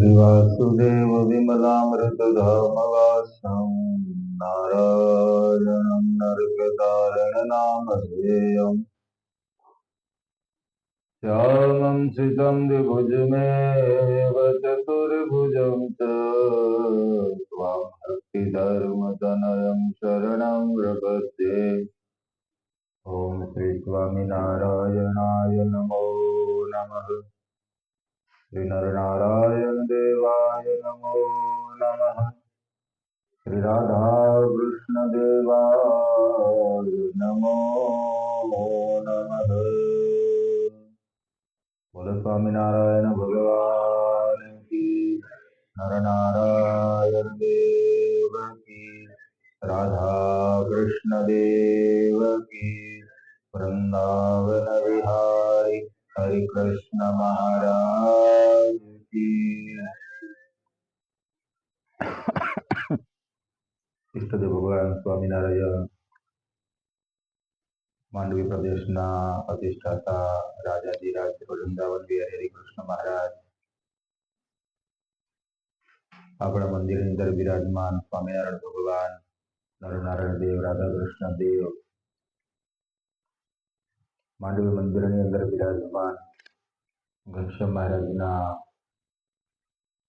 श्रीवासुदेव विमलामृतधामवासं नारायणं नरकतारणनामधेयम् श्यामं श्रितं द्विभुजमेव चतुर्भुजं च त्वां भक्तिधर्मतनयं शरणं प्रपद्ये। ॐ श्री स्वामिनारायणाय नमो नमः। श्री नरनारायण देवाय नमो नमः। श्री राधा कृष्ण देवाय नमो नमः। बोलो स्वामीनारायण भगवान की, नरनारायण देव की, राधा कृष्ण देव की, वृंदावन विहारी हरि कृष्ण महाराज की। इष्टदेव भगवान स्वामीनारायण માંડવી પ્રદેશના અધિષ્ઠાતા રાજાધિરાજ વૃંદાવન વિહારી હરિ કૃષ્ણ મહારાજ, આપણા મંદિરની અંદર વિરાજમાન સ્વામિનારાયણ ભગવાન, નરનારાયણ દેવ, રાધા કૃષ્ણ દેવ, માંડવી મંદિરની અંદર વિરાજમાન ઘનશ્યામ મહારાજના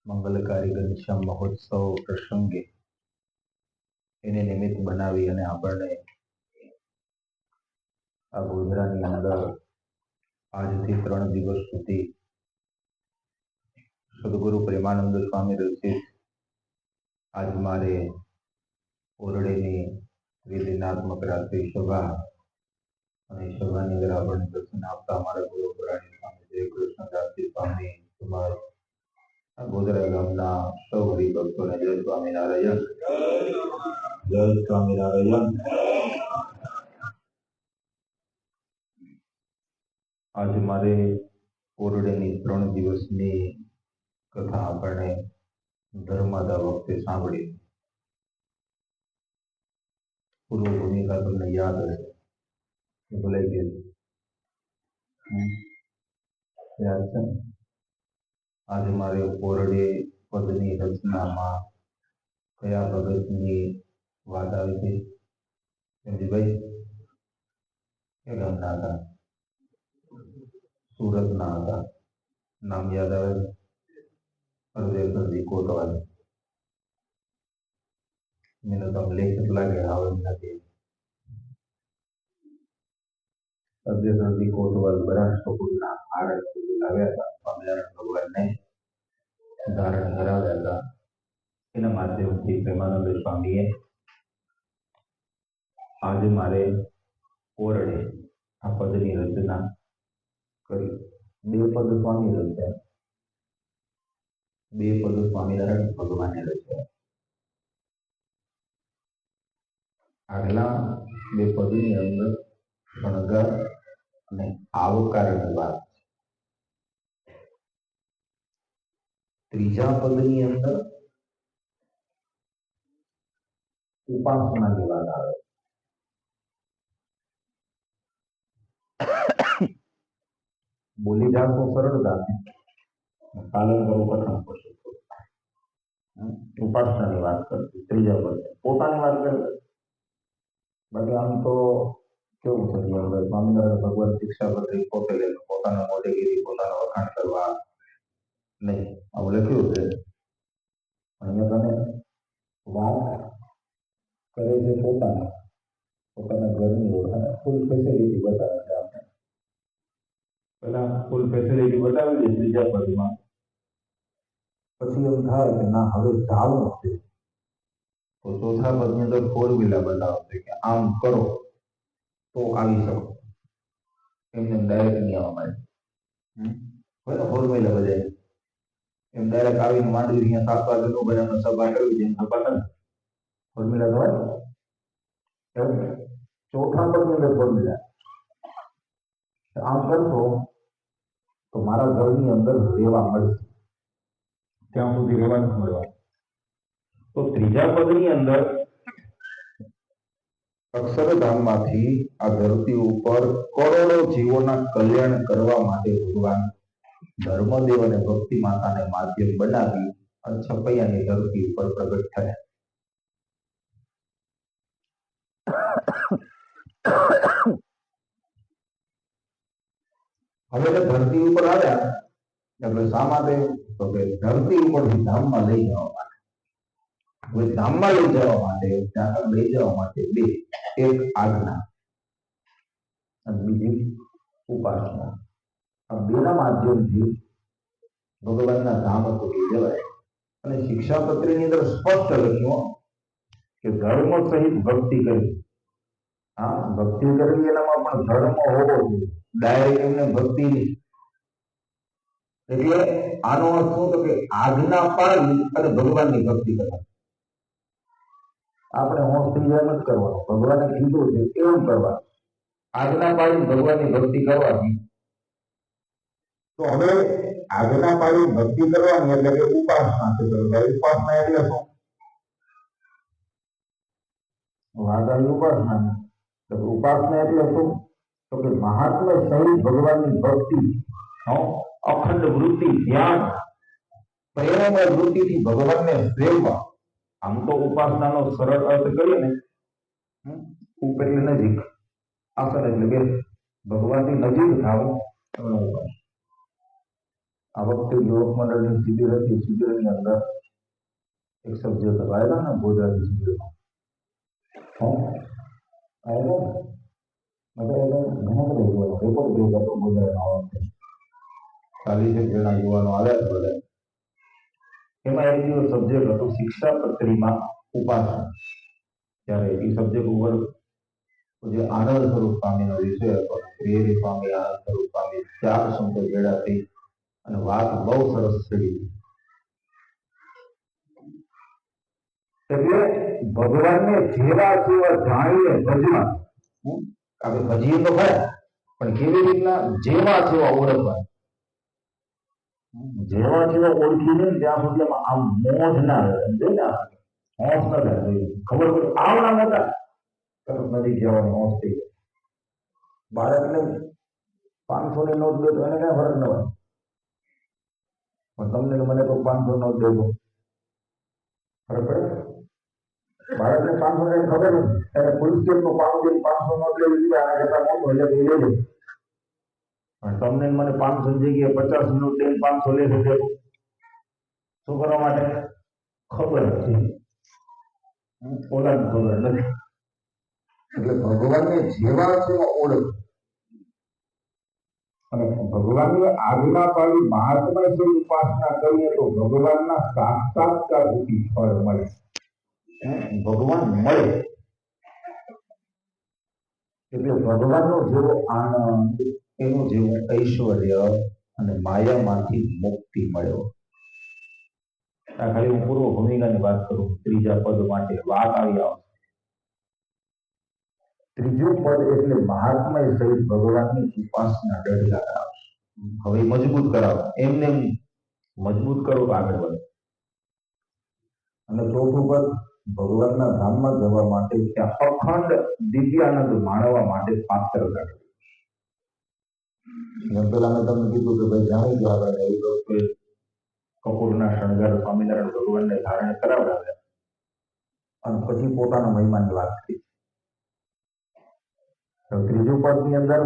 મંગલકારી ઘનશ્યામ મહોત્સવ પ્રસંગે એને નિમિત્ત બનાવી અને આપણને આ ગોધરાની અંદર આજથી 3 દિવસ સુધી સદગુરુ પ્રેમાનંદ સ્વામી રચિત આજ મારે ઓરડેની વિધિનાત્મક રાત્રિ સભા અને સભાની અંદર આપણને દર્શન આપતા અમારા ગુરુ પુરાણી સ્વામી જય કૃષ્ણદાસજી સ્વામી તમાર આ ગોધરા ગામના સૌ હરિભક્તોને જય સ્વામિનારાયણ, જય સ્વામિનારાયણ। आज मारे ओरडेनी 3 दिवसनी कथा आपणे धर्मादा वखते सांभळी। पूर्व भूमिका तमने याद हशे, भूलाई गई? याद छे? आज मारे ओरडे पदनी रचनामां कया भगतनी वात आवी हती? भाई ए गामना हता? सूरत ना था, नाम याद आवे? हरदेवजी कोटवाल। मैंने तो लेखक लागे आवे नहीं। हरदेवजी कोटवाल बराष्टपुरना आरत સુધી લાવ્યા હતા। સ્વામિનારાયણ ભગવાનને ધારણ કરાવ્યા હતા। એના માધ્યમથી પ્રેમાનંદ સ્વામીએ આજે મારે ઓરડે આ પદની રચના કરી। 2 પદ સ્વામી રચ્યા, 2 પદ સ્વામિનારાયણ ભગવાને રચ્યા। આગલા 2 પદની અંદર શણગાર અને આવકારની વાત છે। ત્રીજા પદની અંદર ઉપાસનાની વાત આવે। बोली जाओ तो सरलता पालन करो कठिन पड़े। उपासना की बात करती त्रीजा पद पोतानी बात करे। बाकी आम तो केवुं छे स्वामीनारायण भगवान शिक्षापत्री पोते लईने पोताना मोढेगिरी पोताना वखाण करवा नहीं आવું લખ્યું છે। અહીંયા તને વાત કરે છે પોતાના ઘરની ઓળખાણ ફૂલ ફેસિલિટી બતાવે છે। આપણે पहला फूल फेसिलिटी बतावी दे त्रीजा पदमां, पछी एम थाय के ना हवे जावुं छे तो चौथा पदनी अंदर 4 व्हीलर बतावे के आम करो तो आवी सको। एमने डायरेक्ट नहीं आवा मारे होय ने 4 व्हीलर बजाय एम डायरेक्ट आवीने मांडवी अहींया 7 वागे नो बजानो सभा करवी जेम सभा करे 4 व्हीलर होय एम चौथा पदनी अंदर 4 व्हीलर आम करशो तो मारा घरनी अंदर रेवा मळशे, त्यां सुधी रेवा न मळवा। तो त्रीजा पदनी अंदर अक्षरधाममांथी आ धरती उपर करोड़ो जीवोना कल्याण करवा माटे भगवान ધર્મદેવ અને ભક્તિ માતાને માધ્યમ બનાવી અને છપૈયાની ધરતી ઉપર પ્રગટ થયા. હવે ધરતી ઉપર આવ્યા એટલે શા માટે? તો કે ધરતી ઉપરથી ધામમાં લઈ જવા માટે. હવે ધામમાં લઈ જવા માટે, ત્યાં લઈ જવા માટે બે, એક આજ્ઞા અને બીજી ઉપાસના. આ બેના માધ્યમથી ભગવાનના ધામ સુધી જવાય. અને શિક્ષાપત્રીની અંદર સ્પષ્ટ લખ્યું કે ધર્મ સહિત ભક્તિ કરવી. હા, ભક્તિ કરવી એનામાં પણ ધર્મ હોવો જોઈએ, ડાયરેક્ટ એમને ભક્તિ નહીં. એટલે આનો અર્થ શું? તો કે આજ્ઞા પાડી અને ભગવાનની ભક્તિ કરવાની. આપણે હોશ થઈ જાય નથી કરવાનું, ભગવાને કીધું છે એવું કરવાનું. આજ્ઞા પાડી ભગવાનની ભક્તિ કરવાની. તો હવે આજ્ઞા પાડી ભક્તિ કરવાની એટલે કે ઉપાસના છે. ઉપાસના એટલે શું? વાદાની ઉપાસના. તો ઉપાસના એટલે શું? તો કે મહાત્મા સહિત ભગવાનની ભક્તિ, અખંડ વૃત્તિ, ધ્યાન, પ્રેમમય વૃત્તિથી ભગવાનને સેવવા. આમ તો ઉપાસનાનો સરળ અર્થ કરીએ ને, ઉપર એટલે નજીક, આસન એટલે કે ભગવાનની નજીક થવું. આ વખતે યુવક મંડળની શિબિર હતી. શિબિરની અંદર એક સબ્જેક્ટ આવેલા ને ગુજરાતી શિબિરમાં, ઘણા બધા યુવાનો રેકોર્ડ બ્રેક હતો ગુજરાતમાં. 40 જણા યુવાનો આવ્યા બધા. એમાં એક દિવસ સબ્જેક્ટ હતો શિક્ષાપત્રીમાં ઉપાસના. ત્યારે એ સબ્જેક્ટ ઉપર જે આનંદ સ્વરૂપ સ્વામીનો વિષય હતો, પ્રિય સ્વામી આનંદ સ્વરૂપ સ્વામી 4 સંતો ભેળા થઈ અને વાત બહુ સરસ ચડી. એટલે ભગવાનને જેવા જેવા જાણીને ભજવા. આપણે ભજીએ તો ખરા, પણ કેવી રીતના? જેવા જેવા ઓળખવા. જેવા જેવા ઓળખીને ત્યાં સુધી આમ મોજ ના રહે, હોશ ન રહે. ખબર પડે આવડા મોટા તરત નજીક જવાની હોશ થઈ જાય. બાળકને 500 ની નોટ દે તો એને કઈ ફરક ન હોય, પણ તમને મને તો 500 નોટ દેવો ફરક પડે. બાળકને 500 ની ખબર નથી, ત્યારે પોલીસ સ્ટેશનનું 500 નોટ લેવી જોઈએ, આના કરતા મોટો એટલે લઈ લેજો. પણ તમને મને 500 જગ્યાએ 50 નોટ દઈને 500 લેશે દેવું. શું કરવા માટે? ખબર છે, ઓલાને ખબર નથી. એટલે ભગવાનને જેવા જેવા ઓળખ અને ભગવાનની આજ્ઞા પાડી મહાત્મા જેવી ઉપાસના કરીએ તો ભગવાનના સાક્ષાત્કાર રૂપી ફળ મળે. ભગવાન મળે એટલે ભગવાનનો જેવો આનંદ, એનું જેવું ઐશ્વર્ય અને માયામાંથી મુક્તિ મળ્યો. આ ખાલી હું પૂર્વ ભૂમિકાની વાત કરું. ત્રીજા પદ માટે વાત આવી આવશે. ત્રીજું પદ એટલે મહાત્મા સહિત ભગવાનની ઉપાસના ડઢલા કરાવશે. હવે મજબૂત કરાવો, એમને મજબૂત કરો તો આગળ વધે. અને ચોથું પદ ભગવાનના ધામમાં જવા માટે, ત્યાં અખંડ દિવ્યાનંદ માણવા માટે પાત્ર કાઢવું. પેલા મેં તમને કીધું કે ભાઈ જાણી ગયો આગળ કપૂરના શણગાર સ્વામિનારાયણ ભગવાનને ધારણ કરાવડાવ્યા અને પછી પોતાના મહિમાની વાત કરી. ત્રીજું પદ ની અંદર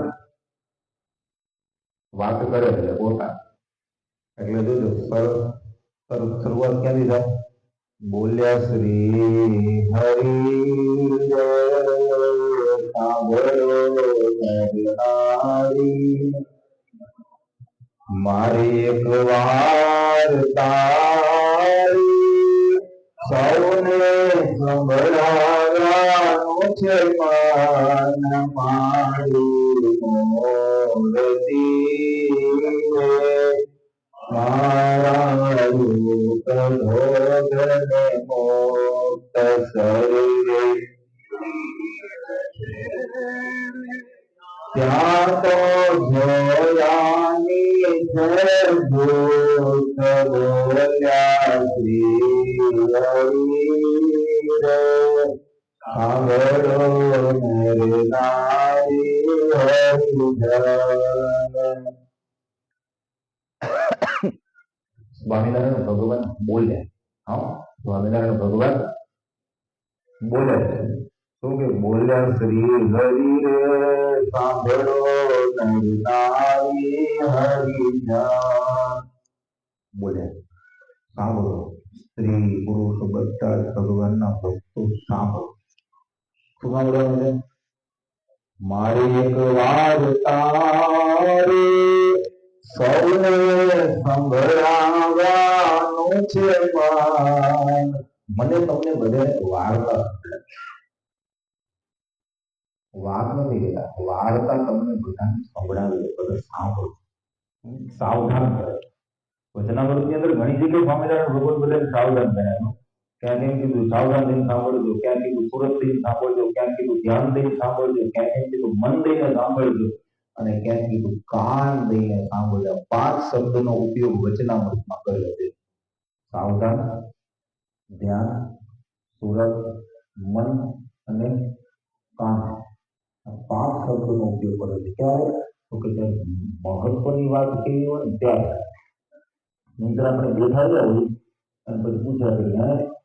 વાત કરે છે પોતા, એટલે જોજો શરૂઆત ક્યાંથી થાય? બોલ્યા શ્રી હરિ મારી એક વાર તારી સૌને સંભળાવવાનું છે. મન મારી મોરતી મારા રૂપ ભોગને મોક્ત સર્વે. ત્યાં તો જોયાની ભૂત બોલ્યા શ્રી હરિ રે સાંભળો નર નારી હરિજન. સ્વામિનારાયણ ભગવાન બોલ્યા. હા, સ્વામિનારાયણ ભગવાન બોલ્યા છે. શું કે બોલ્યા? શ્રી હરિ રે સાંભળો નર નારી હરિ જાન. બોલ્યા સાંભળો, સ્ત્રી પુરુષ બધા જ ભગવાનના ભક્તો સાંભળો. શું સાંભળવાનું છે? મારી એક વાર્તા રે સૌને સંભળાવવાનું છે. મને તમને બધાને વાર્તા વાત નથી કહેતા, વાર્તા તમને બધાને સંભળાવી, બધા સાંભળો, સાવધાન કરે. વચનામૃતની અંદર ઘણી જગ્યાએ સ્વામિનારાયણ ભગવાન બધાને સાવધાન કર્યા. ક્યાં એમ કીધું સાવધાન થઈને સાંભળજો, ક્યાં કીધું સુરત થઈને સાંભળજો, ક્યાં કીધું ધ્યાન દઈને સાંભળજો, ક્યાં એમ કીધું મન દઈને સાંભળજો, અને ક્યાં કીધું કાન દઈને સાંભળજો. 5 શબ્દનો ઉપયોગ વચનામૃતમાં કર્યો છે. સાવધાન, ધ્યાન, સુરત, મન અને કાન. 5 શબ્દોનો ઉપયોગ કર્યો છે. ક્યારે? તો કે મહત્વની વાત કેવી હોય ને ત્યારે. મિત્ર આપણે બેઠા રહ્યા હોય અને પછી પૂછ્યા કે બેઠા રહ્યા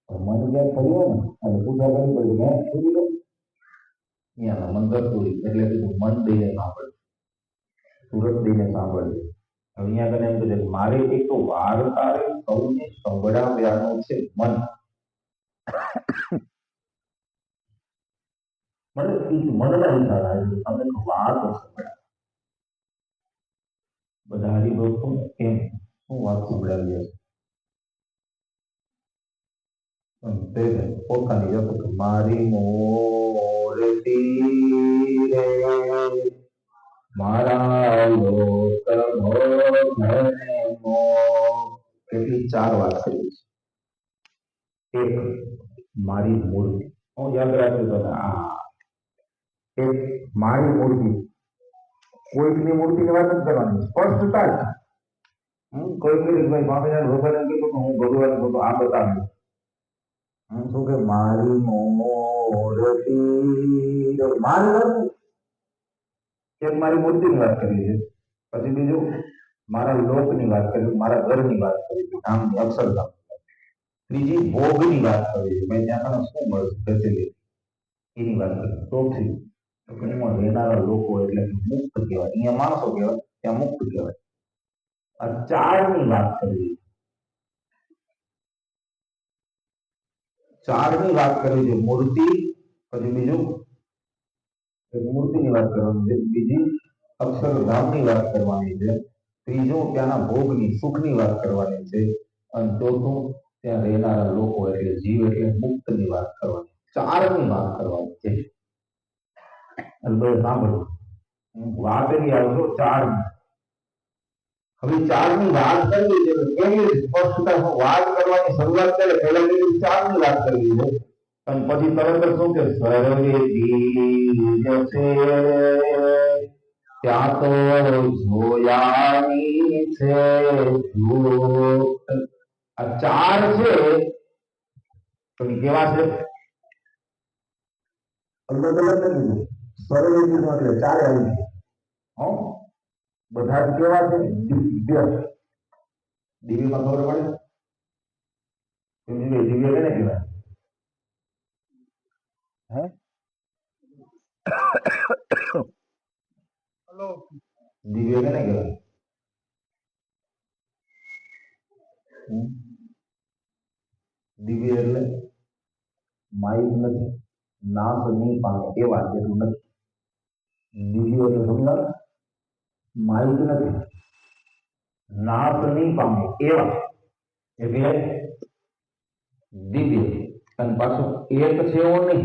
મન ક્યાંક કર્યું ને અને પૂછા કરી પડી મેં શું કીધું? અહીંયા મન કરતું એટલે કીધું મન દઈને સાંભળ્યું, સુરત દઈને સાંભળ્યું. હવે અહીંયા કને એમ કહે મારે એક તો વાર્તા સૌને સંભળાવ્યાનું છે મન. મને મનના ઈશારા તમને વાત સંભળાવે. બધા હરિભક્તો કેમ શું વાત સંભળાવી હશે? પોતાની જતો મારી મોરતી રે મારા લોક ભોગને મો. કેટલી 4 વાત કરી છે. એક મારી મૂર્તિ, હું યાદ રાખ્યું તો એક મારી મૂર્તિ. કોઈકની મૂર્તિની વાત નથી કરવાની, સ્પષ્ટતા જ. કોઈ ભાઈ સ્વામિનારાયણ ભગવાને કીધું હું ભગવાન બધું આ બતાવ્યું. શું કે મારી મૂર્તિ, મારી નથી. એક મારી મૂર્તિની વાત કરી છે, પછી બીજું મારા લોકની વાત કરી, મારા ઘરની વાત કરી છે, ગામની અક્ષરધામ. ત્રીજી ભોગની વાત કરી છે, મેં ત્યાં શું મળશે ફેસિલિટી એની વાત કરી. ચોથી એમાં રહેનારા લોકો એટલે મુક્ત કહેવાય. અહીંયા માણસો કહેવાય, ત્યાં મુક્ત કહેવાય. આ 4ની વાત કરી. 4ની વાત કરી છે. મૂર્તિ, પછી બીજું મૂર્તિની વાત કરવાની છે, બીજી અક્ષરધામની વાત કરવાની છે, ત્રીજું ત્યાંના ભોગની સુખની વાત કરવાની છે, અને ચોથું ત્યાં રહેનારા લોકો એટલે જીવ એટલે મુક્તની વાત કરવાની. 4ની વાત કરવાની છે. સાંભળો, વાત એની આવજો 4ની. હવે 4ની વાત કરવી છે, કેવી સ્પષ્ટતા વાત કરવાની શરૂઆત કરે પહેલા 4ની વાત કરવી છે, અને પછી તરત જ શું કે સર્વે બીજ છે ત્યાં તો જોયાની છે. આ 4 છે તો કેવા છે? અલગ અલગ નથી. સર્વે બીજ એટલે 4 આવી છે. બધા જ કેવા છે? દિવ્ય. દિવ્યમાં ખબર પડે? દિવ્ય કેને કહેવાય? દિવ્ય કેને કહેવાય? દિવ્ય એટલે માઇક નથી, નાશ નહીં પામે એવા જેટલું નથી. દિવ્ય એટલે સમજાવ, માઇક નથી, નાશ નહીં પામે એવા એટલે દિવ્ય. અને પાછું એક છે એવો નહીં,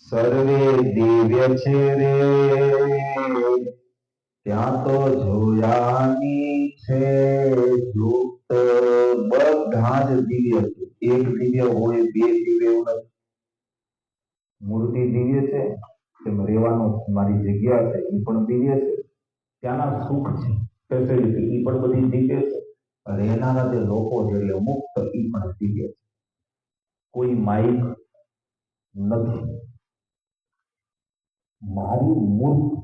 સર્વે દિવ્ય છે રે ત્યાં તો જોયાની છે યુક્ત. બધા જ દિવ્ય છે. એક દિવ્ય હોય, 2 દિવ્ય એવું નથી. મૂર્તિ દિવ્ય છે, તેમાં રહેવાનું મારી જગ્યા છે એ પણ દિવ્ય છે, ત્યાંના સુખ છે ફેસિલિટી એ પણ બધી દિવ્ય છે, રહેનારા જે લોકો છે એટલે મુક્ત એ પણ દિવ્ય છે. કોઈ માઇક નથી. મારી મૂર્તિ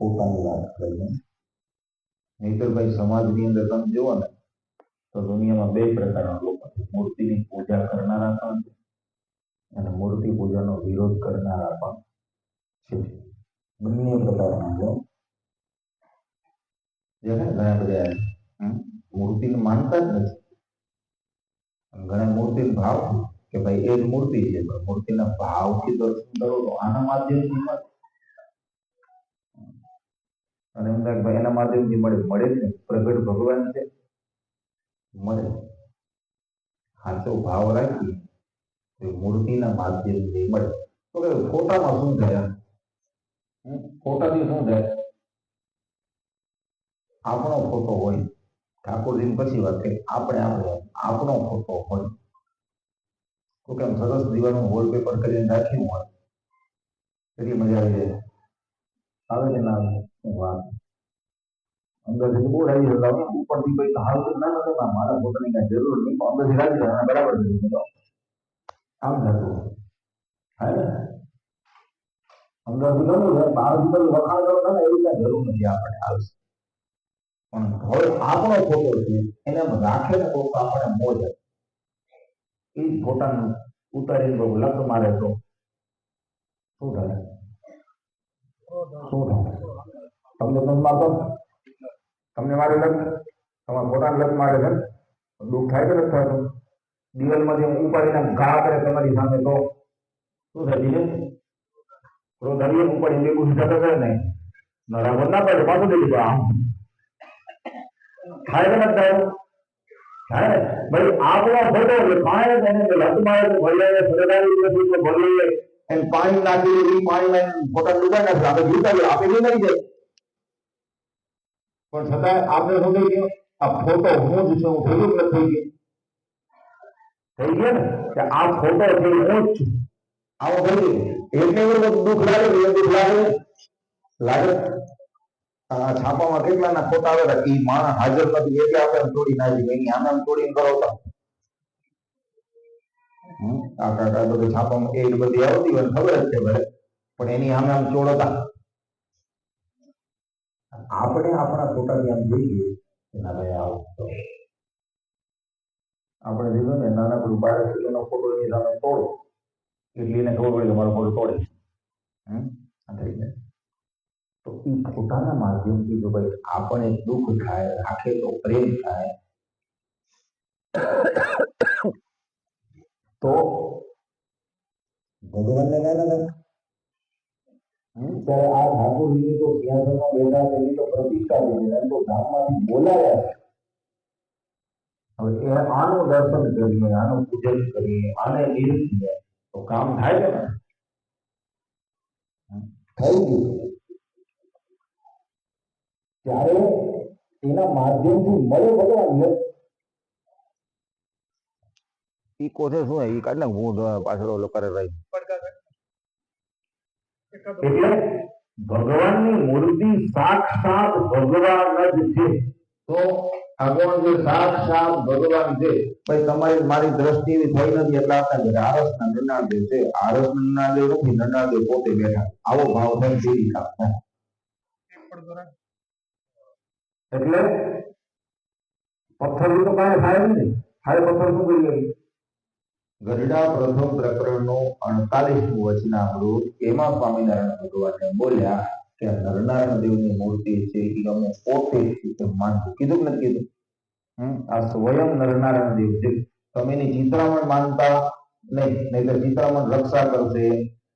પોતાની વાત કરે છે. નહીતર ભાઈ સમાજની અંદર તમે જુઓ ને તો દુનિયામાં બે પ્રકારના લોકો છે. મૂર્તિની પૂજા કરનારા પણ છે અને મૂર્તિ પૂજાનો વિરોધ કરનારા પણ છે. બંને પ્રકારના છે. જેને ઘણા બધા મૂર્તિને માનતા જ નથી. ઘણા મૂર્તિ ભાવ કે ભાઈ એ જ મૂર્તિ છે, પણ મૂર્તિના ભાવથી દર્શન કરો તો આના માધ્યમથી મળે. અને એમ થાય ભાઈ એના માધ્યમથી મળે જ ને, પ્રગટ ભગવાન છે મળે. સાચો ભાવ રાખી તો મૂર્તિના માધ્યમથી મળે. તો કે ફોટામાં શું થાય? ફોટાથી શું થાય? આપણો ફોટો હોય, ઠાકોરજી પછી વાત કરી, આપણો ફોટો હોય તો કેમ સરસ દીવાનું વોલપેપર કરીને રાખ્યું હોય, કેટલી મજા આવી જાય. આવે કે ના આવે? વાત અંદરથી બહુ આવી જતા ઉપરથી કોઈ હાલ તો ના નતો, મારા ફોટાની કઈ જરૂર નહીં, અંદરથી રાખી જાય બરાબર થઈ ગયો. આમ થતું હોય અંદરથી ગયું છે, બહારથી બધું વખાણ કરો ને એવી કઈ જરૂર નથી આપણે આવશે. પણ હવે આપણો ફોટો છે એને રાખે ને તો આપણે મોજ આવે. એ જ ફોટાનું ઉતારીને લગ મારે તો શું થાય? શું થાય? તમને લગ મારતો, તમને મારે લગ, તમારા ફોટાને લગ મારે છે, દુઃખ થાય કે નથી થતું? દિવાલમાંથી ઉપાડીને ઘા કરે તમારી સામે તો શું થાય? બીજે ધરીએ ઉપાડીને બે ગુસ્સા કરે ને બરાબર ના પડે પાછું દઈ દીધું. આમ થાય કે નથી થાય? થાય ભાઈ. આપણો ફોટો એટલે પાણી એને લત મારે તો ભલે સરદારી ભલે એને પાણી નાખી પાણીમાં ફોટા ડૂબાઈ નાખે, આપણે જીવતા આપણે નહીં જાય. પણ છતાં આપણે શું થઈ ગયું? આ ફોટો હું જ છું, હું થયું નથી થઈ ગયો ને કે આ ફોટો છે હું જ છું. આવો થઈ એટલે દુઃખ લાગે. છાપામાં કેટલાના ફોટા આવે એ માણસ હાજર નથી એટલે આપણે તોડી નાખી, એની આમ તોડીને કરાવતા. આ કાકા બધું છાપામાં એ બધી આવતી હોય ખબર જ છે ભાઈ, પણ એની આમ ચોડતા. આપણે આપણા ફોટાની આમ જોઈએ ના ભાઈ આવું આપણે લીધું ને નાનકડું બાળક એનો ફોટો એની સામે તોડો એટલે એને ખબર પડે કે મારો ફોટો તોડે. તો એ ફોટાના માધ્યમથી જો ભાઈ આપણે દુઃખ થાય, રાખે તો પ્રેમ થાય, તો ભગવાનને ના લાગે. ત્યારે આ ઠાકોરજી તો સિંહાસનમાં બેઠા તેની તો પ્રતિષ્ઠા લીધી, તો ધામમાંથી બોલાવ્યા. હવે એ આનું દર્શન કરીએ, આનું પૂજન કરીએ, આને નિરીક્ષીએ તો કામ થાય કે ના થઈ ગયું. ત્યારે એના માધ્યમથી મળે ભગવાન. ઈકો છે શું? ઈ કાઢ નાખ, હું પાછળ ઓલો કરે રહી. એટલે ભગવાનની મૂર્તિ સાક્ષાત ભગવાન જ છે. તો ભગવાન જે સાક્ષાત ભગવાન છે, ભાઈ તમારી મારી દ્રષ્ટિ એવી થઈ નથી એટલે આપણે આરસના નરનાળદેવ છે, આરસના નરનાળદેવ નથી, નરનાળદેવ પોતે બેઠા. આવો ભાવ થાય કેવી કામ થાય. એટલે પથ્થર તો કાંઈ થાય નહીં. થાય પથ્થર શું કરીએ? ગરડા પ્રથમ પ્રકરણનો 48મું વચનામૃત એમાં સ્વામિનારાયણ ભગવાનને બોલ્યા કે નરનારાયણ દેવની મૂર્તિ છે એ અમે પોતે માનવું. કીધું કે નથી કીધું? આ સ્વયં નરનારાયણ દેવ છે. તમે એની ચિત્રામણ માનતા નહીં તો ચિત્રામણ રક્ષા કરશે.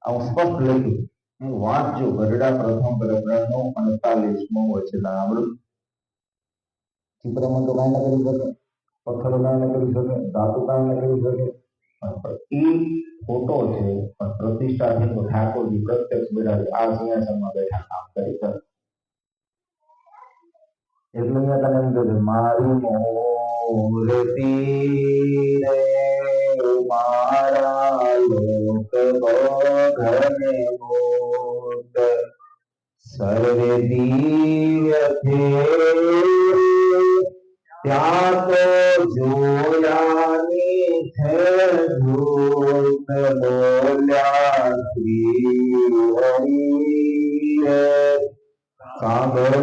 આવું સ્પષ્ટ લખ્યું, વાંચજો. ગરડા પ્રથમ પ્રકરણનો 48મું વચનામૃત. ચિત્રામણ તો કાંઈ ના કરી શકે, પથ્થરો કાંઈ ના કરી શકે, ધાતુ કાંઈ ના કરી શકે. એ ફોટો છે પણ પ્રતિષ્ઠા છે તો ઠાકોરજી પ્રત્યક્ષ બેઠા આ સિંહાસનમાં બેઠા કામ કરી શકે. એટલે અહીંયા તને એમ કહે છે મારી મૂર્તિ રે મારા લોક બધાને મોત સર્વે દિવ્ય છે ત્યાં તો જોયાની છે ધૂત બોલ્યા શ્રી હરિ સાંભળો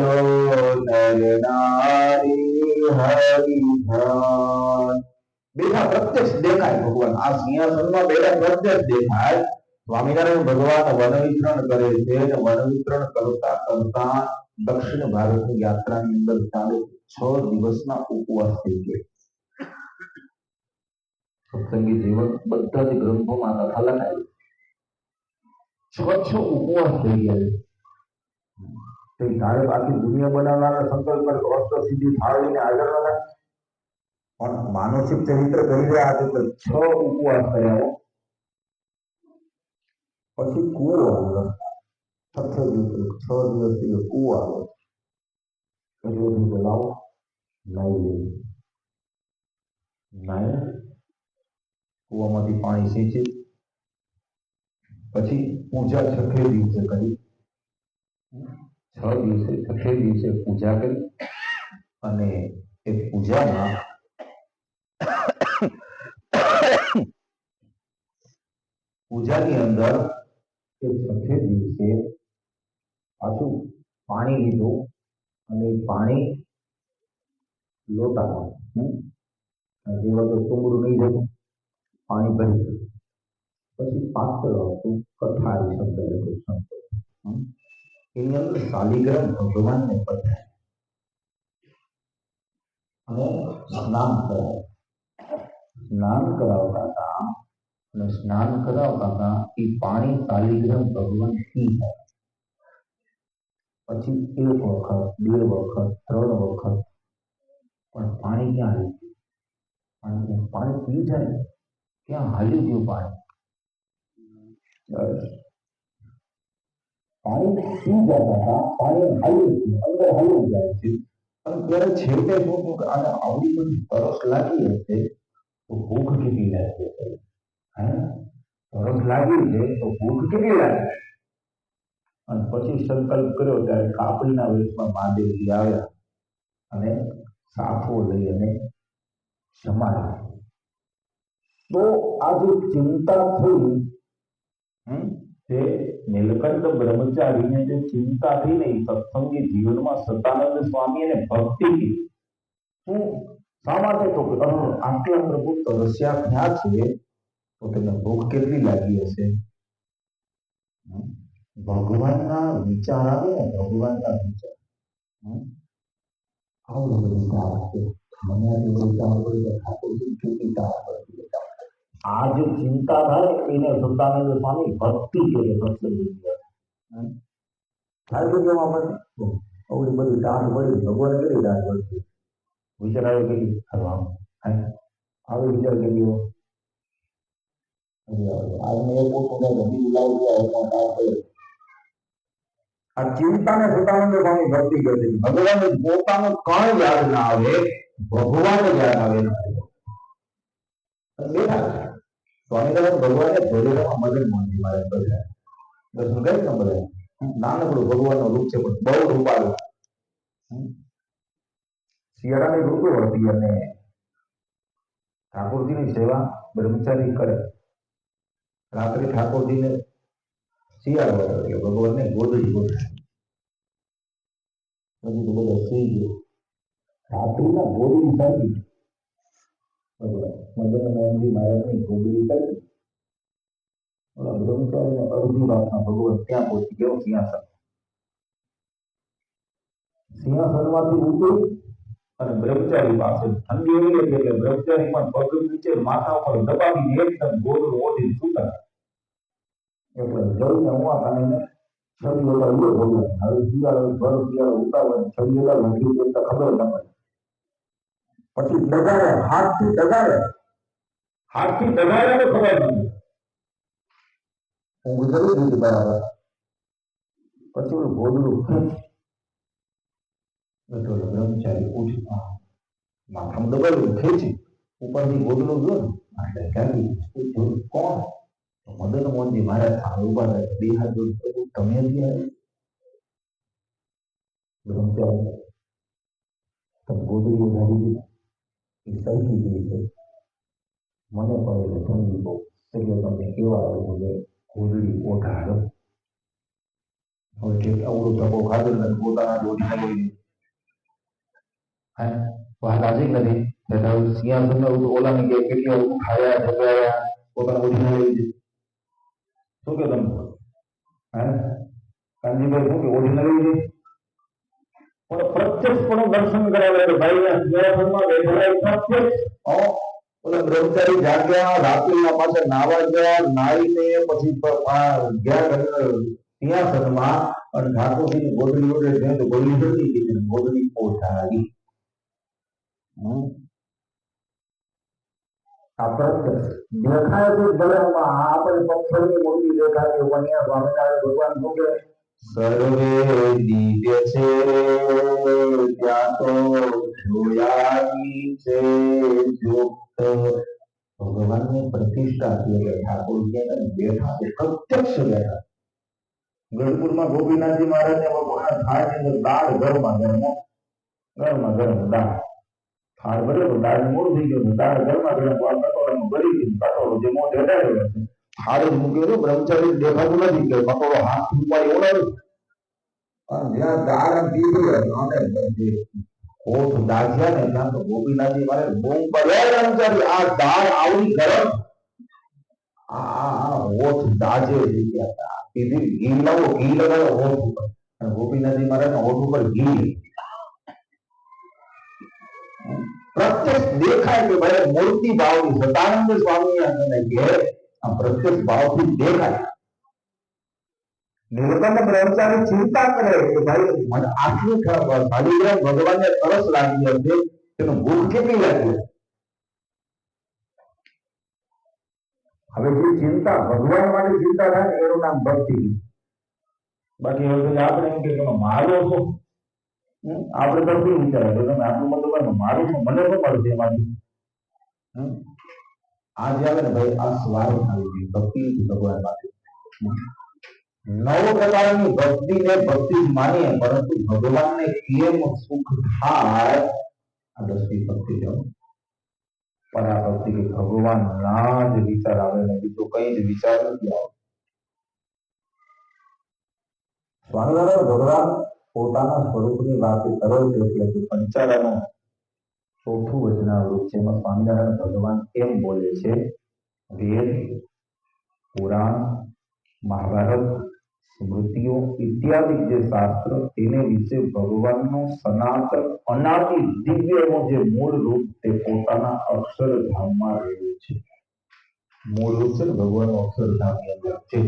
નર નારી હરિધન. બેઠા પ્રત્યક્ષ દેખાય ભગવાન આ સિંહાસનમાં બેઠા પ્રત્યક્ષ દેખાય. સ્વામિનારાયણ ભગવાન વન વિચરણ કરે છે અને વન વિચરણ કરતા કરતા દક્ષિણ ભારતની યાત્રાની અંદર ચાલે 6 દિવસના ઉપવાસ થઈ ગયા. સત્સંગી જીવન બધા જ ગ્રંથોમાં કથા લખાયેલી 6 ઉપવાસ થઈ ગયા. તે તારે આખી દુનિયા બનાવવાના સંકલ્પ પર અષ્ટ સિદ્ધિ થાળીને હાજર હતા પણ માનસિક ચરિત્ર કરી રહ્યા છે. 6 ઉપવાસ કર્યા. પછી કુવો આવ્યો. 6 દિવસ કુવો આવ્યો. એટલે લાવો નાઈ કુવામાંથી પાણી સિંચી પછી પૂજા 6 દિવસે કરી. 6 દિવસે પૂજા કરી અને એ પૂજામાં પૂજાની અંદર એ 6 દિવસે પાછું પાણી લીધું અને પાણી લોટામાં જે વખતે સુમરું નહીં જતું પાણી ભરી પછી પાત્ર હતું કઠારી શબ્દ લખ્યો એની અંદર શાલિગ્રામ ભગવાનને પધરાય અને સ્નાન કરાવતા હતા અને સ્નાન કરાવતા હતા એ પાણી શાલિગ્રામ ભગવાન પી જાય. પછી 1 વખત 2 વખત 3 વખત પણ પાણી ક્યાં હાલ્યું? પાણી પી જાય ક્યાં હાલ્યું ગયું પાણી? પાણી પી જતા હતા, પાણી હાલ્યું ગયું, અંદર હાલ્યું જાય છે. અને ત્યારે છેવટે શું થયું કે આને આવડી બધી તરસ લાગી હશે તો ભૂખ કેટલી લાગી હશે? તરસ લાગી છે તો ભૂખ કેટલી લાગી? અને પછી સંકલ્પ કર્યો ત્યારે કાપડીના વેશમાં મહાદેવજી આવ્યા અને સાફો લઈ અને જમાડ્યા. તો આ જે ચિંતા થઈ તે નીલકંઠ બ્રહ્મચારીને જે ચિંતા થઈ ને સત્સંગી જીવનમાં સતાનંદ સ્વામી અને ભક્તિ શું શા માટે તો આટલા પ્રભુ તરસ્યા થયા છે તો તેને ભૂખ કેટલી લાગી હશે? ભગવાનના વિચાર આવે ને ભગવાનના વિચાર આવડે બધી તાર છે. મને આટલી બધી તાર પડી તો ઠાકોરજી કેટલી તાર પડતી. આ જે ચિંતા થાય એને સતાનંદ સ્વામી ભક્તિ કે સત્સંગી થાય છે. આવડી બધી તાર પડી ભગવાન કેટલી તાર પડતી વિચાર આવ્યો કેટલી આવે વિચાર કર્યો આજને એક ઓછું બીજું લાવી જાય તાર પડે. આ ચિંતાને સતાનંદ સ્વામી ભક્તિ કરે. ભગવાન પોતાનું કણ યાદ ના આવે, ભગવાન યાદ આવે. સ્વામિનારાયણ ભગવાને ભોલેરામાં મદન મોહનજી મહારાજ કર્યા. દર્શન કરી ને બધા નાનકડું ભગવાનનું રૂપ છે પણ બહુ રૂપાળું. શિયાળાની ઋતુ હતી અને ઠાકોરજીની સેવા બ્રહ્મચારી કરે. રાત્રે ઠાકોરજીને શિયાળો હતો એટલે ભગવાનને ગોદડી ગોઠવી. પછી તો બધા સુઈ ગયો. રાત્રિના ગોદડી સારી મદન મોહનજી મહારાજની ગોદડી કરી. બ્રહ્મચારીને અડધી રાતના ભગવાન ત્યાં પહોંચી ગયો. સિંહાસનમાંથી ઉતરી અને બ્રહ્મચારી પાસે ઠંડી એવી હતી એટલે બ્રહ્મચારી પણ પગ નીચે માથા પર દબાવીને એકદમ ગોદડું ઓઢી સુતા. એટલે જઈને હું આ કાને છબી લગાવી ભગવાન. હવે શિયાળો ભર શિયાળો ઉતાવળ છબી લગાવી ખબર ન પડે. પછી દગાડે હાથથી દગાડે તો ખબર નથી. હું ગુજરી દીધી બરાબર. પછી ઓલું ગોદડું એટલે બ્રહ્મચારી ઉઠી માથામાં દબાવ્યું ખેંચી ઉપરથી ગોદડું જોયું એટલે જાગી જોયું કોણ? મદન મોહનજી મહારાજ સામે ઉભા રહે. બે હાથ જોડે તમે જ બ્રહ્મચારી તમે ગોદડી ઉઠાવી દીધી એ સરખી ગઈ છે. મને પણ એટલે ઠંડી બહુ એટલે તમને કેવા ગોદડી ઓઢાડો. હવે કે અવળું ધક્કો ખાધો ને પોતાના જોડીને કોઈ હે વાત આજે નથી બેઠા સિંહાસન ઓલાને કે કેટલી અવળું ખાયા ઝઘડાયા પોતાના ઓઢીને લઈ દીધી શું કે તમે હે કાનજીભાઈ શું કે ઓઢીને લઈ દીધી પણ પ્રત્યક્ષપણું દર્શન કરાવે કે ભાઈ સિંહાસનમાં બેઠેલા પ્રત્યક્ષ ઓલા બ્રહ્મચારી જાગ્યા રાત્રિના પાસે નાવા ગયા નાઈને પછી ગયા સિંહાસનમાં અને ઠાકોરજીની ગોદડી ઓઢે છે તો ગોદડી જતી હતી ગોદડી પોઢાડી આ પ્રત્યક્ષ દેખાય છે ગળામાં આપણે પથ્થરની મૂર્તિ દેખાય છે પણ અહીંયા સ્વામિનારાયણ ભગવાન શું કે સર્વે દિવ્ય છે ત્યાં તો જોયાની છે જોક્ત ભગવાનની પ્રતિષ્ઠા છે ઠાકોરજી બેઠા છે પ્રત્યક્ષ બેઠા ગઢપુરમાં ગોપીનાથજી મહારાજને ભગવાન થાળની અંદર દાળ ઘરમાં દાળ થાળ ભર્યો તો દાળ મોડું થઈ ગયું દાળ ઘરમાં કટોરામાં ભરી ગયું કટોરો જે મોઢે હેડાડ્યો છે થાળ જ મૂક્યો હતો બ્રહ્મચારી દેખાતું નથી કે કટોરો હાથ ઉપાડી ઓળાવ્યો અને જ્યાં દાળ દીધી અને ઓઠ દાઝ્યા ને ત્યાં તો ગોપીનાથજી મહારાજ બૂમ પડ્યા બ્રહ્મચારી આ દાળ આવડી ગરમ આ ઓઠ દાજે થઈ ગયા કીધી ઘી લાવો ઘી લગાવો ઓઠ ઉપર અને ગોપીનાથજી મહારાજના ઓઠ ઉપર ઘી પ્રત્યક્ષ દેખાય કે ભાઈ મૂર્તિ ભાવની સદાનંદ સ્વામી આપણને કહે આ પ્રત્યક્ષ ભાવથી દેખાય નિર્બંધ બ્રહ્મચારી ચિંતા કરે કે ભાઈ મને આટલું શાલિગ્રામ ભગવાનને તરસ લાગી હશે તેનો ભૂખ કેટલી લાગી હવે જે ચિંતા ભગવાન માટે ચિંતા થાય એનું નામ ભક્તિ બાકી હવે આપણે એમ કે તમે મારો છો આપણે ભક્તિ વિચારે તો તમે આટલું બધું મારું છું મને શું મળશે એમાંથી આ જે આવે ને ભાઈ આ સ્વાર્થ આવી ગઈ ભક્તિ ભગવાન માટે નવ પ્રકારની ભક્તિને ભક્તિ માનીએ પરંતુ ભગવાનને કેમ સુખ થાય આ દસમી ભક્તિ જાઓ પરાભક્તિ કે ભગવાનના જ વિચાર આવે ને બીજો કઈ જ વિચાર નથી આવે સ્વામિનારાયણ ભગવાન પોતાના સ્વરૂપની વાત કરે છે એટલે પંચારાનું ચોથું વચનાવૃત છે એમાં સ્વામિનારાયણ ભગવાન એમ બોલે છે વેદ પુરાણ મહાભારત સ્મૃતિઓ ઇત્યાદિ જે શાસ્ત્ર તેને વિશે ભગવાનનું સનાતન અનાદિ દિવ્યનું જે મૂળ રૂપ તે પોતાના અક્ષરધામમાં રહેલું છે મૂળ રૂપ છે ને ભગવાનનું અક્ષરધામની અંદર છે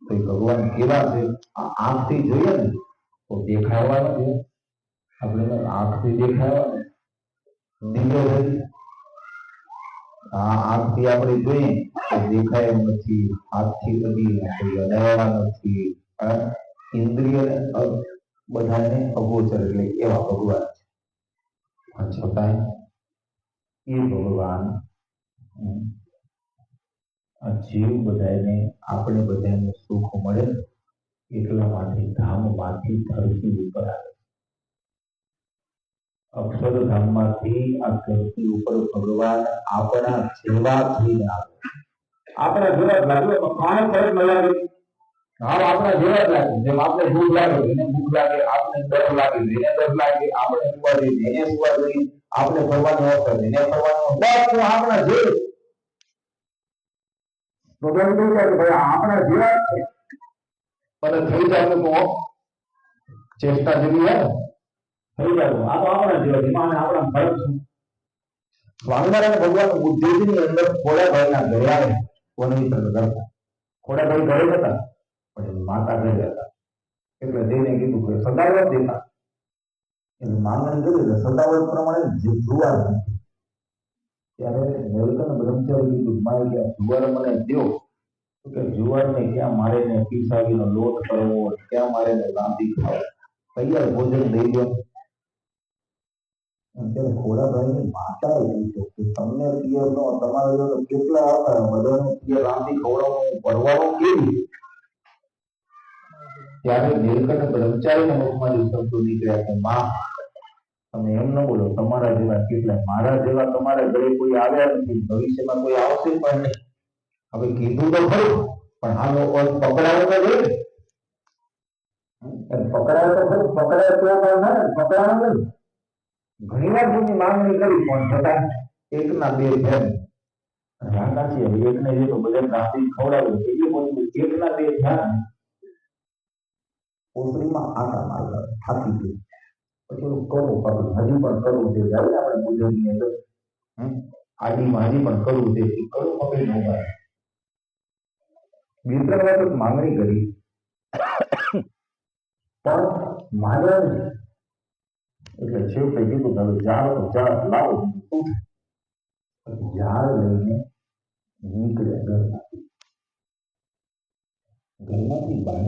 તો ભગવાન કેવા છે આ આંખથી જોઈએ ને તો દેખાવા નથી આપણે આંખથી દેખાવા દિવ્ય આ આંખથી આપણે જોઈએ તો દેખાય એમ નથી હાથથી લગી કોઈ અડાવવા નથી ઇન્દ્રિયને બધાને અગોચર એટલે એવા ભગવાન છે છતાંય એ ભગવાન જીવ બધાને આપણે બધાને સુખ મળે એટલા માટે ધામમાંથી ધરતી ઉપર આવે અક્ષરધામમાંથી આ ધરતી ઉપર ભગવાન આપણા જેવા થઈને આવે આપણા જેવા જ લાગે કાંઈ ફરક ન લાગે હા આપણા જેવા જ લાગે જેમ આપણે ભૂખ લાગે એને ભૂખ લાગે આપણે ડર લાગે એને ડર લાગે આપણે સુવા જોઈએ એને સુવા જોઈએ આપણે ફરવાનું અવસર એને ફરવાનું બધું આપણા જેવું ભગવાન કહે છે કે ભાઈ આપણા જેવા છે અને થઈ જાય તો ચેષ્ટા જેવી હે થઈ જાય આ તો આપણા જેવા એમાં આપણા ફરક છે સ્વામિનારાયણ ભગવાન ઉદ્યોગની અંદર ખોડાભાઈના ઘરે આવે કોની કરતા ખોડાભાઈ ઘરે હતા પણ માતા ઘરે હતા એટલે જઈને કીધું કે સદાવત દેતા એટલે માંગણી કરી એટલે સદાવત પ્રમાણે જુવાર ત્યારે નીલકંઠ બ્રહ્મચારી કીધું મારે કે જુવાર મને દો કે જુવારને ક્યાં મારે ને પીસાવીનો લોટ કરવો ક્યાં મારે ને રાંધી ખાવ તૈયાર ભોજન દઈ દો ત્યારે ખોડાભાઈની માતાએ પૂછ્યું કે તમને પિયરનો તમારે જો કેટલા હતા બધાને પિયર રાંધી ખવડાવવાનું પરવાનો કેવી ત્યારે નીલકંઠ બ્રહ્મચારીના મુખમાંથી શબ્દો નીકળ્યા કે માં તમે એમ ન બોલો તમારા જેવા કેટલા મારા જેવા તમારા ઘરે કોઈ આવ્યા નથી ભવિષ્યમાં કોઈ આવશે પણ નહીં હવે કીધું તો ખરું પણ આ લોકો પકડાવે તો જોઈએ પકડાય તો ખરું, પકડાય તો ના પકડાવાનું નહીં. ઘણી વાર જેની માંગણી કરી પણ છતાં એકના બે છે. ધ્યાન રાખીએ એકને જે તો બધા ગાંધી ખવડાવ્યું એટલે કોઈ એકના બે ધ્યાન ઓસરીમાં આટા મારવા થાકી ગયું. પછી ઓલું કરવું પડે, હજી પણ કરવું છે. જાય આપણે ગુજરાતની અંદર આદિમાં હજી પણ કરવું છે. કરવું પકડીને ઉભા રહે. બે ત્રણ વખત માંગણી કરી પણ માન્યા નહીં. એટલે છેવટે કીધું કે હવે ઝાડ લાવો. ઝાડ લઈને નીકળ્યા ઘરમાંથી બહાર.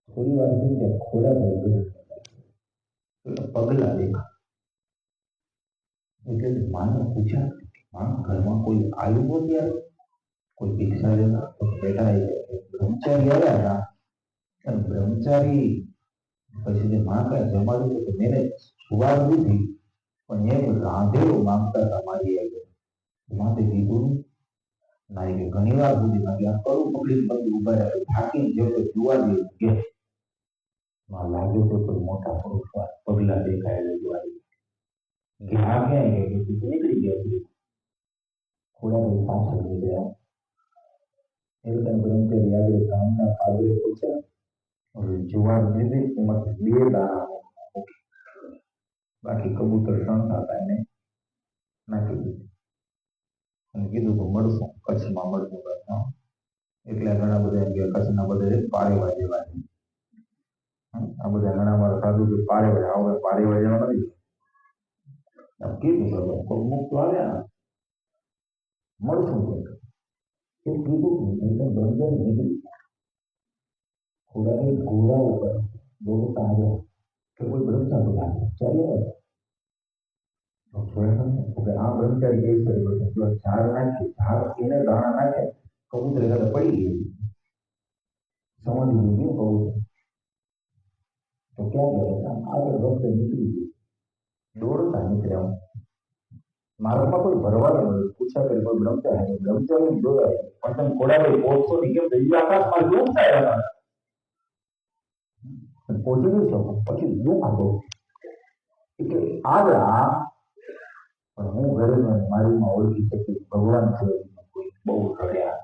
થોડી વાર થઈ ખોડા પગલા દેખા. એટલે માને પૂછ્યા, માં ઘરમાં કોઈ આવ્યું હોય ત્યારે કોઈ ભિક્ષા લેવા બેઠા બ્રહ્મચારી આવ્યા હતા. અને બ્રહ્મચારી પછી માં કઈ જમાડ્યું તો મેને સુવાર દીધી પણ એમ રાંધેલું માંગતા હતા મારી આગળ. માટે કીધું ના કે ઘણી વાર સુધી આ કરું પકડીને પગી ઉભા રહ્યા થાકીને જેવો જોવા દે કે માં લાગ્યો તો કોઈ મોટા પુરુષ પગલા દેખાયેલા જોવા ગયા ક્યાં નીકળી ગયા. થોડા દિવસ પાછળ નીકળ્યા. એટલે બ્રહ્મચારી આગળ ગામના પાદરે પૂછ્યા જુવાર દીધી એમાંથી બે દાણા બાકી કબૂતર સણતા હતા એને નાખી દીધું અને કીધું તો મળશું કચ્છમાં મળશું. એટલે ઘણા બધા એમ કે કચ્છના બધા પારેવા જેવા છે. આ બધા ઘણા મારા સાધુ કે પારેવા આવે પારેવા જેવા નથી. કીધું કોઈ મુક્ત આવ્યા મળશું એ કીધું બંધન નીકળી થોડા ઘોડા ઉપર દોડતા આવ્યા કે કોઈ બ્રહ્મચારી ચાલ્યા આ બ્રહ્મચારી કઈ ઝાડ નાખી ઝાડ એને દાણા નાખે કબૂતર સાથે પડી ગઈ સમજી ગયું કબૂતર તો ક્યાં ગયા આગળ રસ્તે નીકળી ગયું. દોડતા નીકળ્યા. માર્ગમાં કોઈ ભરવાનું પૂછ્યા કે કોઈ બ્રહ્મચારી જોયા પણ તમે ઘોડાભાઈ પહોંચશો નહીં કેમ થઈ આકાશમાં જોમ થયા પહોંચી નહીં શકો. પછી દુઃખ હતો કે આવ્યા પણ હું ઘરે મારીમાં ઓળખી શકી ભગવાન છે કોઈ બહુ રડ્યા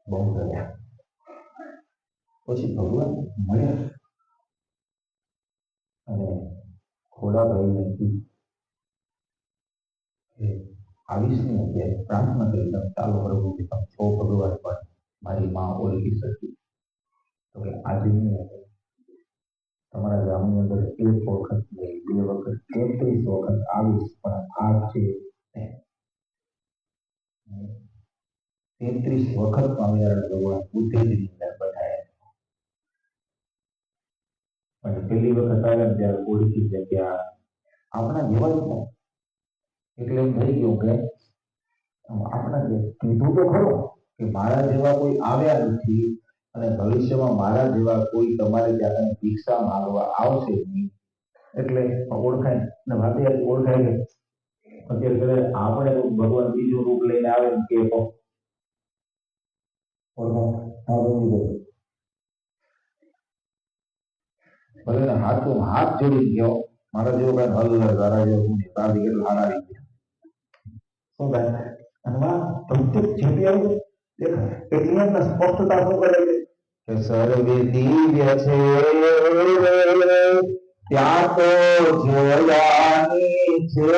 બહુ રડ્યા. પછી ભગવાન મળ્યા અને ઘોડાભાઈને કીધું આવીશ ને ત્યારે પ્રાર્થના કરી તમે ચાલો પ્રભુ કે તમે છો ભગવાન પણ મારી માં ઓળખી શકી તો કે આજે તમારા ગામની અંદર એક વખત નહીં બે વખત 33 વખત આવીશ પણ આ છે 33 વખત સ્વામિનારાયણ ભગવાન બુદ્ધિની અંદર બતાવ્યા. અને પહેલી વખત આવ્યા ત્યારે ઓળખી જગ્યા આપણા જેવા એટલે એમ થઈ ગયું કે આપણા જે કીધું તો ખરું કે મારા જેવા કોઈ આવ્યા નથી અને ભવિષ્યમાં મારા જેવા કોઈ તમારે ત્યાં ભિક્ષા માંગવા આવશે નહીં. એટલે ઓળખાય ને ભાભી ઓળખાય કે અત્યારે આપણે ભગવાન બીજું રૂપ લઈને આવે કે ભલે હાથ જોડી ગયો મારા જેવો કઈ હલ તારા જેવો તારી કેટલા હારા આવી ગયા શું થાય અને પ્રત્યેક જેવી આવી એટલી એમને સ્પષ્ટતા શું કરે છે કે સર્વે દિવ્ય છે ત્યાં તો જોયાની છે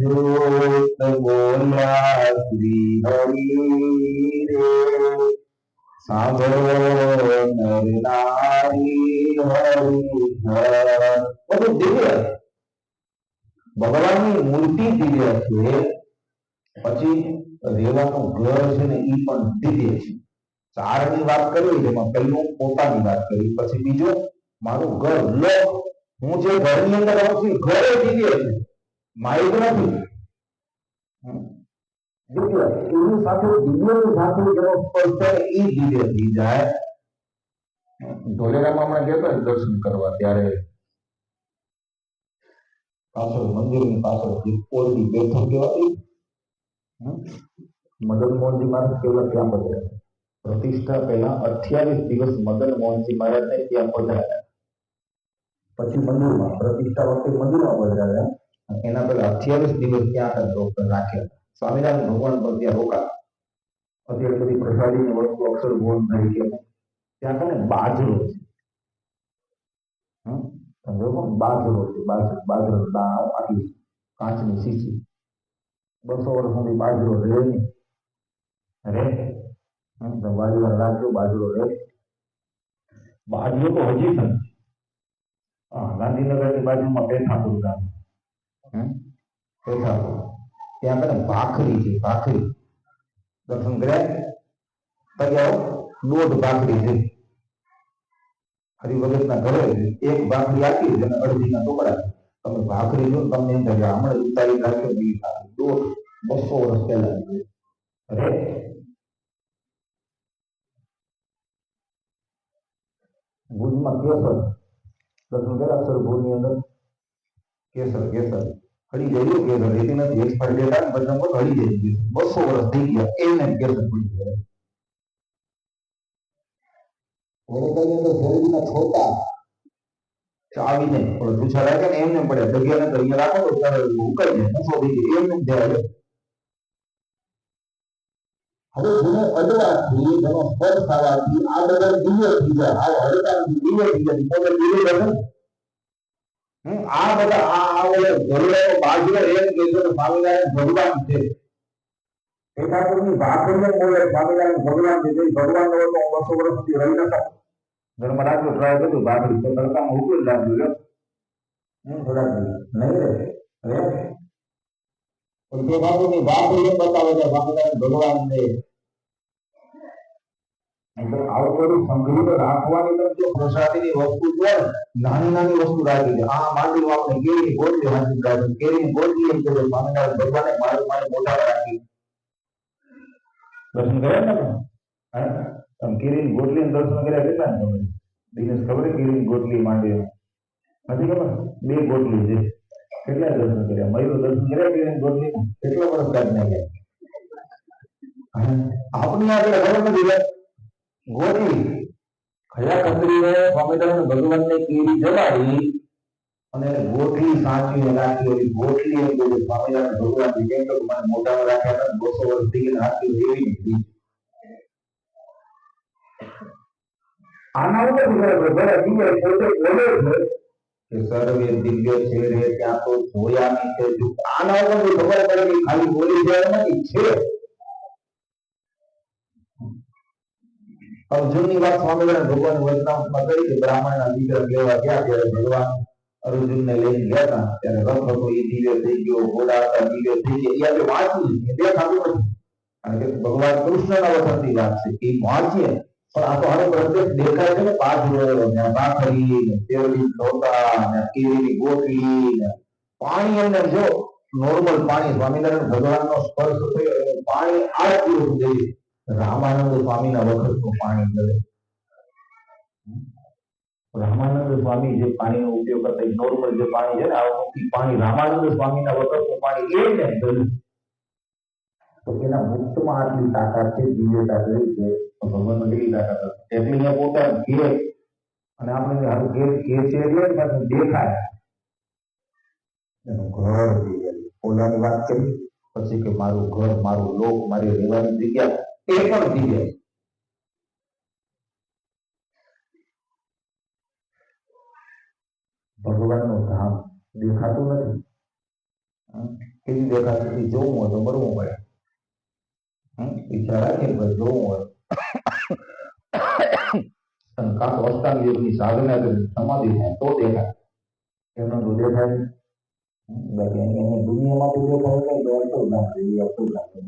જોત બોલ્યા શ્રી હરિ રે સાંભળો નર નારી હરિ બધું દિવ્ય ભગવાનની મૂર્તિ દિવ્ય છે. પછી રેવાનું ઘર છે ને એ પણ દિવ્ય છે. ચારની વાત કરવી જેમાં પહેલું પોતાની વાત કરી પછી બીજું મારું ઘર લોક હું જે ઘરની અંદર રહું છું ઘર દિવ્ય છે માઇક નથી. દિવ્ય એની સાથે દિવ્યની સાથે જેનો સ્પર્શ થાય એ દિવ્ય થઈ જાય. ધોલેરામાં હમણાં ગયા હતા દર્શન કરવા ત્યારે પાછળ મંદિરની પાછળ જે કોરડી બેઠક કહેવાય મદન મોહનજી મહારાજ કેવળ ત્યાં બધે પ્રતિષ્ઠા પહેલા 28 દિવસ મદન મોહનજી મહારાજને ત્યાં પધરાયા. પછી મંદિરમાં પ્રતિષ્ઠા વખતે મંદિરમાં પધરાયા. એના પહેલા 28 દિવસ ત્યાં રાખ્યા. સ્વામિનારાયણ ભગવાન પર ત્યાં રોકા. અત્યારે બધી પ્રસાદીની વસ્તુ અક્ષર ભોજન થઈ ગયા. ત્યાં કને બાજરો છે. બાજરો છે, બાજરો આટલી કાચની શીશી. 200 વર્ષ સુધી બાજરો રહે નહીં. રે વાડીવાર રાખજો, બાજરો રે. બાજરો તો હજી પણ ગાંધીનગરની બાજુમાં પેઠાપુર ગામ, પેઠાપુર ત્યાં કને ભાખરી છે. ભાખરી દર્શન કર્યા? દોઢ ભાખરી છે. હરિભગતના ઘરે એક ભાખરી આપી અને અડધીના ટુકડા. તમે ભાખરી જો તમને એમ થાય હમણાં ઉતારી રાખ્યો નહીં. દોઢ 200 વર્ષ પહેલા અરે ભુજમાં કેસર દર્શન કર્યા? અક્ષર ભુજની અંદર કેસર હળી જાય. કેસર રેતી નથી, એક્સપાયર ડેટ આવે બધા હળી જાય. 200 વર્ષ થઈ ગયા એને કેસર પડી ગયા. વડોદરાની અંદર શેરડીના છોટા ચાવીને પૂછા રાખે ને એમને પડે. જગ્યાને તો અહીંયા રાખો તો ત્યારે ઉકાઈ જાય, નસો થઈ જાય. એમને જાય. હવે જેને અડવાથી જેનો સ્પર્શ થવાથી આ બધા દિવ્ય થઈ જાય. આ હળતાથી દિવ્ય થઈ જાય. પોતે દિવ્ય બને. આ બધા આ ગરુડો બાજરો એમ કે છે સ્વામિનારાયણ ભગવાન છે. ઠાકોરની ભાખરીને બોલે સ્વામિનારાયણ ભગવાન છે. ભગવાન નો તો 200 વર્ષ સુધી રહી નતા. ઘરમાં રાખજો, ટ્રાય કરજો. ભાખરી તો તડકામાં ઉકેલ રાખજો. થોડાક નહીં રે પણ તે ઠાકોરની ભાખરી એમ બતાવે છે સ્વામિનારાયણ ભગવાન ને. આવું બધું સંગ્રહ રાખવાની તો જો પ્રસાદીની વસ્તુ છે, નાની નાની વસ્તુ રાખી છે. આ માંડવી આપણે કેરીની ગોટલી હાંસી રાખી. કેરીની ગોટલી એમ કે સ્વામિનારાયણ ભગવાને મારે મોટા રાખી. દર્શન કર્યા ને તમે? કેરીની ગોટલી દર્શન કર્યા કેટલા ને? તમે દિનેશ ખબર? કેરીની ગોટલી માંડવી નથી ખબર? 2 ગોટલી છે. કેટલા દર્શન કર્યા? મયુર દર્શન કર્યા કેરીની ગોટલી? કેટલા વર્ષ કાઢી નાખ્યા? આપણી આગળ ખબર નથી ગોટલી ખયા ખતરીને સ્વામિનારાયણ ભગવાનને કેરી જવાડી અને ગોટલી સાચવીને રાખી. એવી ગોટલી એમ કે સ્વામિનારાયણ ભગવાન કેમ કે મને મોઢામાં રાખ્યા હતા 200 વર્ષ થી રાખી એવી નથી. આના ઉપર બધા દિવ્ય પોતે બોલે છે કે સર્વે દિવ્ય છે રે ત્યાં તો જોયા નહીં છે. આના ઉપર ખબર પડે કે ખાલી બોલી જાય નથી છે. અર્જુનની વાત સ્વામિનારાયણ ભગવાન વચનામૃતમાં કરી કે બ્રાહ્મણના દીકરા લેવા ગયા ત્યારે ભગવાન અર્જુનને લઈને ગયા હતા. ત્યારે રથ હતો એ દિવ્ય થઈ ગયો, ઘોડા હતા દિવ્ય થઈ ગયા. એ આપણે વાંચવું છે, દેખાતું નથી. કારણ કે ભગવાન કૃષ્ણના વચનની વાત છે એ વાંચીએ પણ આ તો હવે પ્રત્યક્ષ દેખાય છે ને. બાજરો ને ભાખરી ને શેરડી ધોતા ને કેરીની ગોટલી ને પાણી. એમને જો નોર્મલ પાણી સ્વામિનારાયણ ભગવાનનો સ્પર્શ થયો પાણી આ પીવું જોઈએ. રામાનંદ સ્વામીના વખતનું પાણી મળે. રામાનંદ સ્વામી જે પાણીનો ઉપયોગ કરતા નોર્મલ જે પાણી છે ને આવું પાણી રામાનંદ સ્વામીના વખતનું પાણી એ ને તો એના મુક્તમાં આટલી તાકાત છે, દિવ્યતા કરી છે. ભગવાનનો કેટલી તાકાત હતી એટલે અહીંયા પોતા ઘેર અને આપણે હારું ઘેર છે એટલે પાછું દેખાય એનું ઘર ઓલાની વાત કરી પછી કે મારું ઘર, મારું લોક, મારી રહેવાની જગ્યા એ પણ દિવ્ય. ભગવાનનું ધામ દેખાતું નથી. કેવી દેખાતું? જોવું હોય તો મરવું પડે. ઈચ્છા રાખીએ તો જોવું હોય અને કાં તો અષ્ટાંગ યોગની સાધના કરી સમાધિ થાય તો દેખાય. એમનો તો દેખાય બાકી અહીંયા દુનિયામાં તો દેખાય અડધું લાગે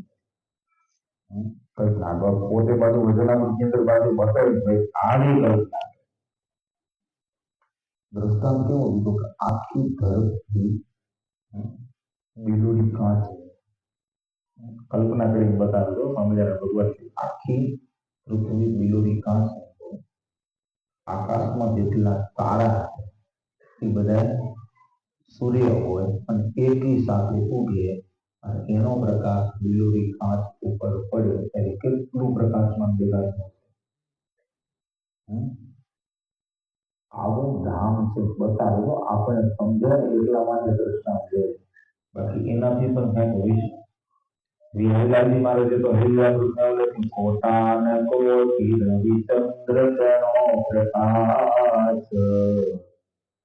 કઈ લાગવા પોતે બાજુ વજનાની અંદર બાજુ બતાવી ભાઈ આ નહીં કલ્પના. દ્રષ્ટાંત કેવું હતું કે આખી ધરતી બિલુડી કાંચ કલ્પના કરીને બતાવ્યો સ્વામિનારાયણ ભગવાન. આખી પૃથ્વી બિલોરી કાંચ, આકાશમાં જેટલા તારા એ બધા સૂર્ય હોય અને એકી સાથે ઉગે અને એનો પ્રકાશ બિલુરી કાચ ઉપર પડ્યો ત્યારે કેટલું પ્રકાશમાન દેખાતું હશે. આવું ધામ છે બતાવ્યો આપણે સમજાય એટલા માટે દ્રષ્ટાંત છે, બાકી એનાથી પણ કંઈક હોય છે. વિહલાજી મહારાજે તો હિલામૃતને પોતાને કોટી રવિચંદ્ર ચરણો પ્રકાશ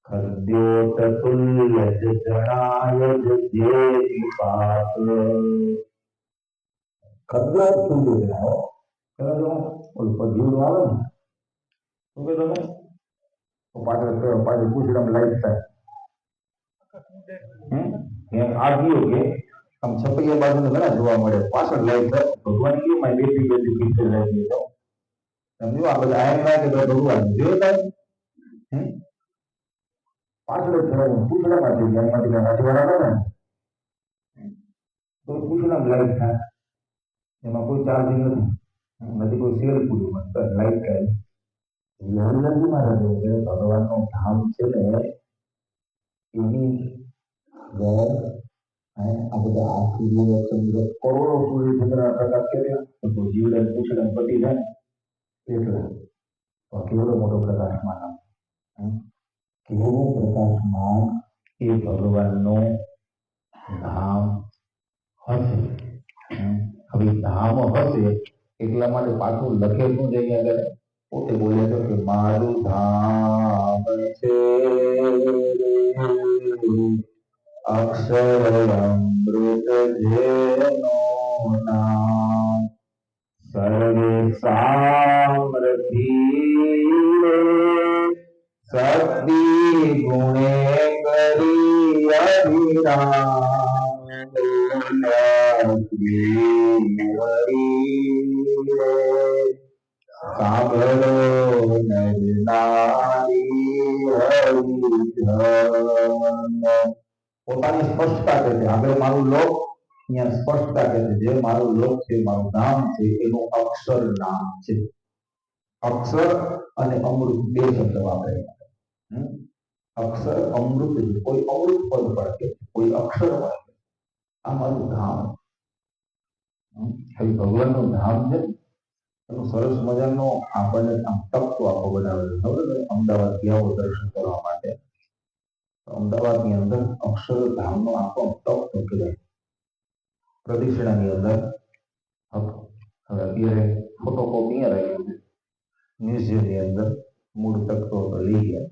ખદ્યોત તુલ્ય જણાય જે વિપાક ખદ્યોત તુલ્ય જણાવો કહેજો ઓલું પદ્યું આવે ને શું કે તમે તો પાછળ પૂછડમ લાઈટ થાય આ ગયો કે આમ છપૈયા બાજુ ઘણા જોવા મળે પાછળ લાઈટ થાય ભગવાન કેવું માં બેટી બેટી પિક્ચર લાગી તો સમજો આ બધા આયન લાગે તો ભગવાન જોયો થાય પાછળ જ થવાનું પૂછડામાંથી એમાંથી કાઠીવાડા ને તો પૂછડામ લાઈટ થાય એમાં કોઈ ચાર્જિંગ નથી કોઈ સેલ પૂરું લાઈટ થાય વિહલાજી મહારાજ ભગવાનનું ધામ છે ને એની ઘર આ બધા આ સૂર્ય ચંદ્ર કરોડો સૂર્ય ચંદ્રના પ્રકાશ કર્યા તો જીવડે પૂછડે પતિ થાય એટલે તો કેવડો મોટો પ્રકાશમાન કેવો પ્રકાશમાન એ ભગવાનનું ધામ હશે. હવે ધામ હશે એટલા માટે પાછું લખે શું જઈએ આગળ પોતે બોલે છે કે મારું ધામ છે અક્ષર અમૃત જેનું નામ સર્વે સામરથી સતી ગુણે કરી અભિરામ સાંભળો નર નારી પોતાની સ્પષ્ટતા કહે છે આગળ મારું લોક અહીંયા સ્પષ્ટતા કહે છે જે મારું લોક છે મારું નામ છે એનું અક્ષર નામ છે. અક્ષર અને અમૃત બે શબ્દ વાપરે અક્ષર અમૃત કોઈ અમૃત પદ પડે કોઈ અક્ષર પડે આ મારું ધામ. ભગવાનનું ધામ છે એનું સરસ મજાનો આપણને આમ તત્વ આખો બનાવેલો ખબર અમદાવાદ ગયા દર્શન કરવા માટે અમદાવાદની અંદર અક્ષરધામનો આખો તત્વ કહેવાય પ્રદક્ષિણાની અંદર. હવે અત્યારે ફોટોકોપી રહ્યું છે મ્યુઝિયમની અંદર મૂળ તત્વો લઈ ગયા.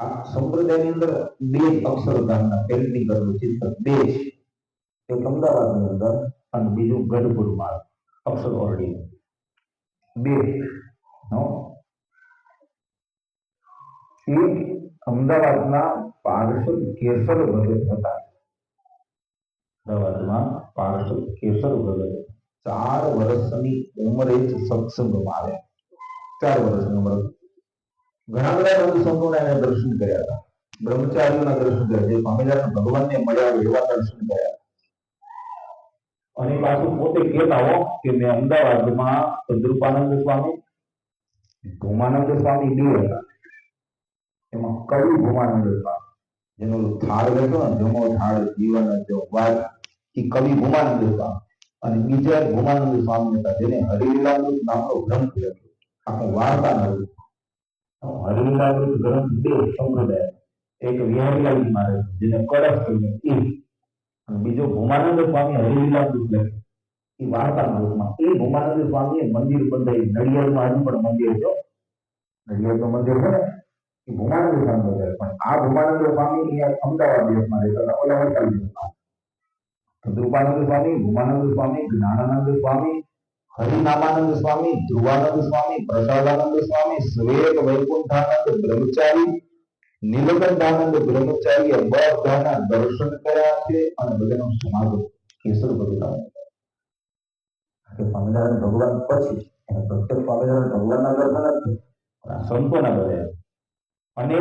આ સંપ્રદાયની અંદર બે અક્ષરધામના પેઇન્ટિંગ કરેલું ચિત્ર બે છે, એક અમદાવાદની અંદર અને બીજું ગઢપુરમાં અક્ષર ઓરડી બે. અમદાવાદના પાર્ષદ કેસર ભગત હતા. અમદાવાદમાં પાર્ષદ કેસર ભગત 4 વર્ષની ઉંમરે જ સત્સંગમાં આવ્યા. 4 વર્ષની ઉંમરે ઘણા બધા બધું સંતોના એને દર્શન કર્યા હતા. બ્રહ્મચારીઓના દર્શન કર્યા, જે સ્વામિનારાયણ ભગવાનને મળ્યા એવા દર્શન કર્યા. અને પાછું પોતે કહેતા હો કે મેં અમદાવાદમાં તદ્રુપાનંદ સ્વામી ભૂમાનંદ સ્વામી બે હતા. એમાં કવિ ભૂમાનંદ સ્વામી જેનો થાળ લખ્યો ને જમો થાળ જીવન જો વાત એ કવિ ભૂમાનંદ સ્વામી અને બીજા ભૂમાનંદ સ્વામી હતા જેને હરિલીલામૃત નામનો ગ્રંથ લખ્યો આખું વાર્તા નથી. હરિલીલામૃત ગ્રંથ બે સંપ્રદાય, એક વિહારીલાલજી મહારાજ જેને કડક કહીએ એ અને બીજો ભૂમાનંદ સ્વામી હરિલીલામૃત લખ્યો એ વાર્તાના રૂપમાં. એ ભૂમાનંદ સ્વામીએ મંદિર બંધાઈ નડિયાદમાં હજુ પણ મંદિર છે. નડિયાદનું મંદિર છે ને એ ભૂમાનંદ સ્વામી બંધાય પણ આ ભૂમાનંદ સ્વામી અહીંયા અમદાવાદ દેશમાં રહેતા હતા ઓલા વડતાલ દેશમાં. ધ્રુવાનંદ સ્વામી, ભૂમાનંદ સ્વામી, જ્ઞાનાનંદ સ્વામી, હરિનામાનંદ સ્વામી, ધ્રુવાનંદ સ્વામી, પ્રસાદાનંદ સ્વામી, શ્વેત વૈકુંઠાનંદ બ્રહ્મચારી, નીલકંઠાનંદ બ્રહ્મચારીએ બધાના દર્શન કર્યા છે અને બધાનું સમાગમ કેસર ભગવાન સ્વામિનારાયણ ભગવાન પછી એને પ્રત્યેક સ્વામિનારાયણ ભગવાનના દર્શન જ સંતોના કર્યા. અને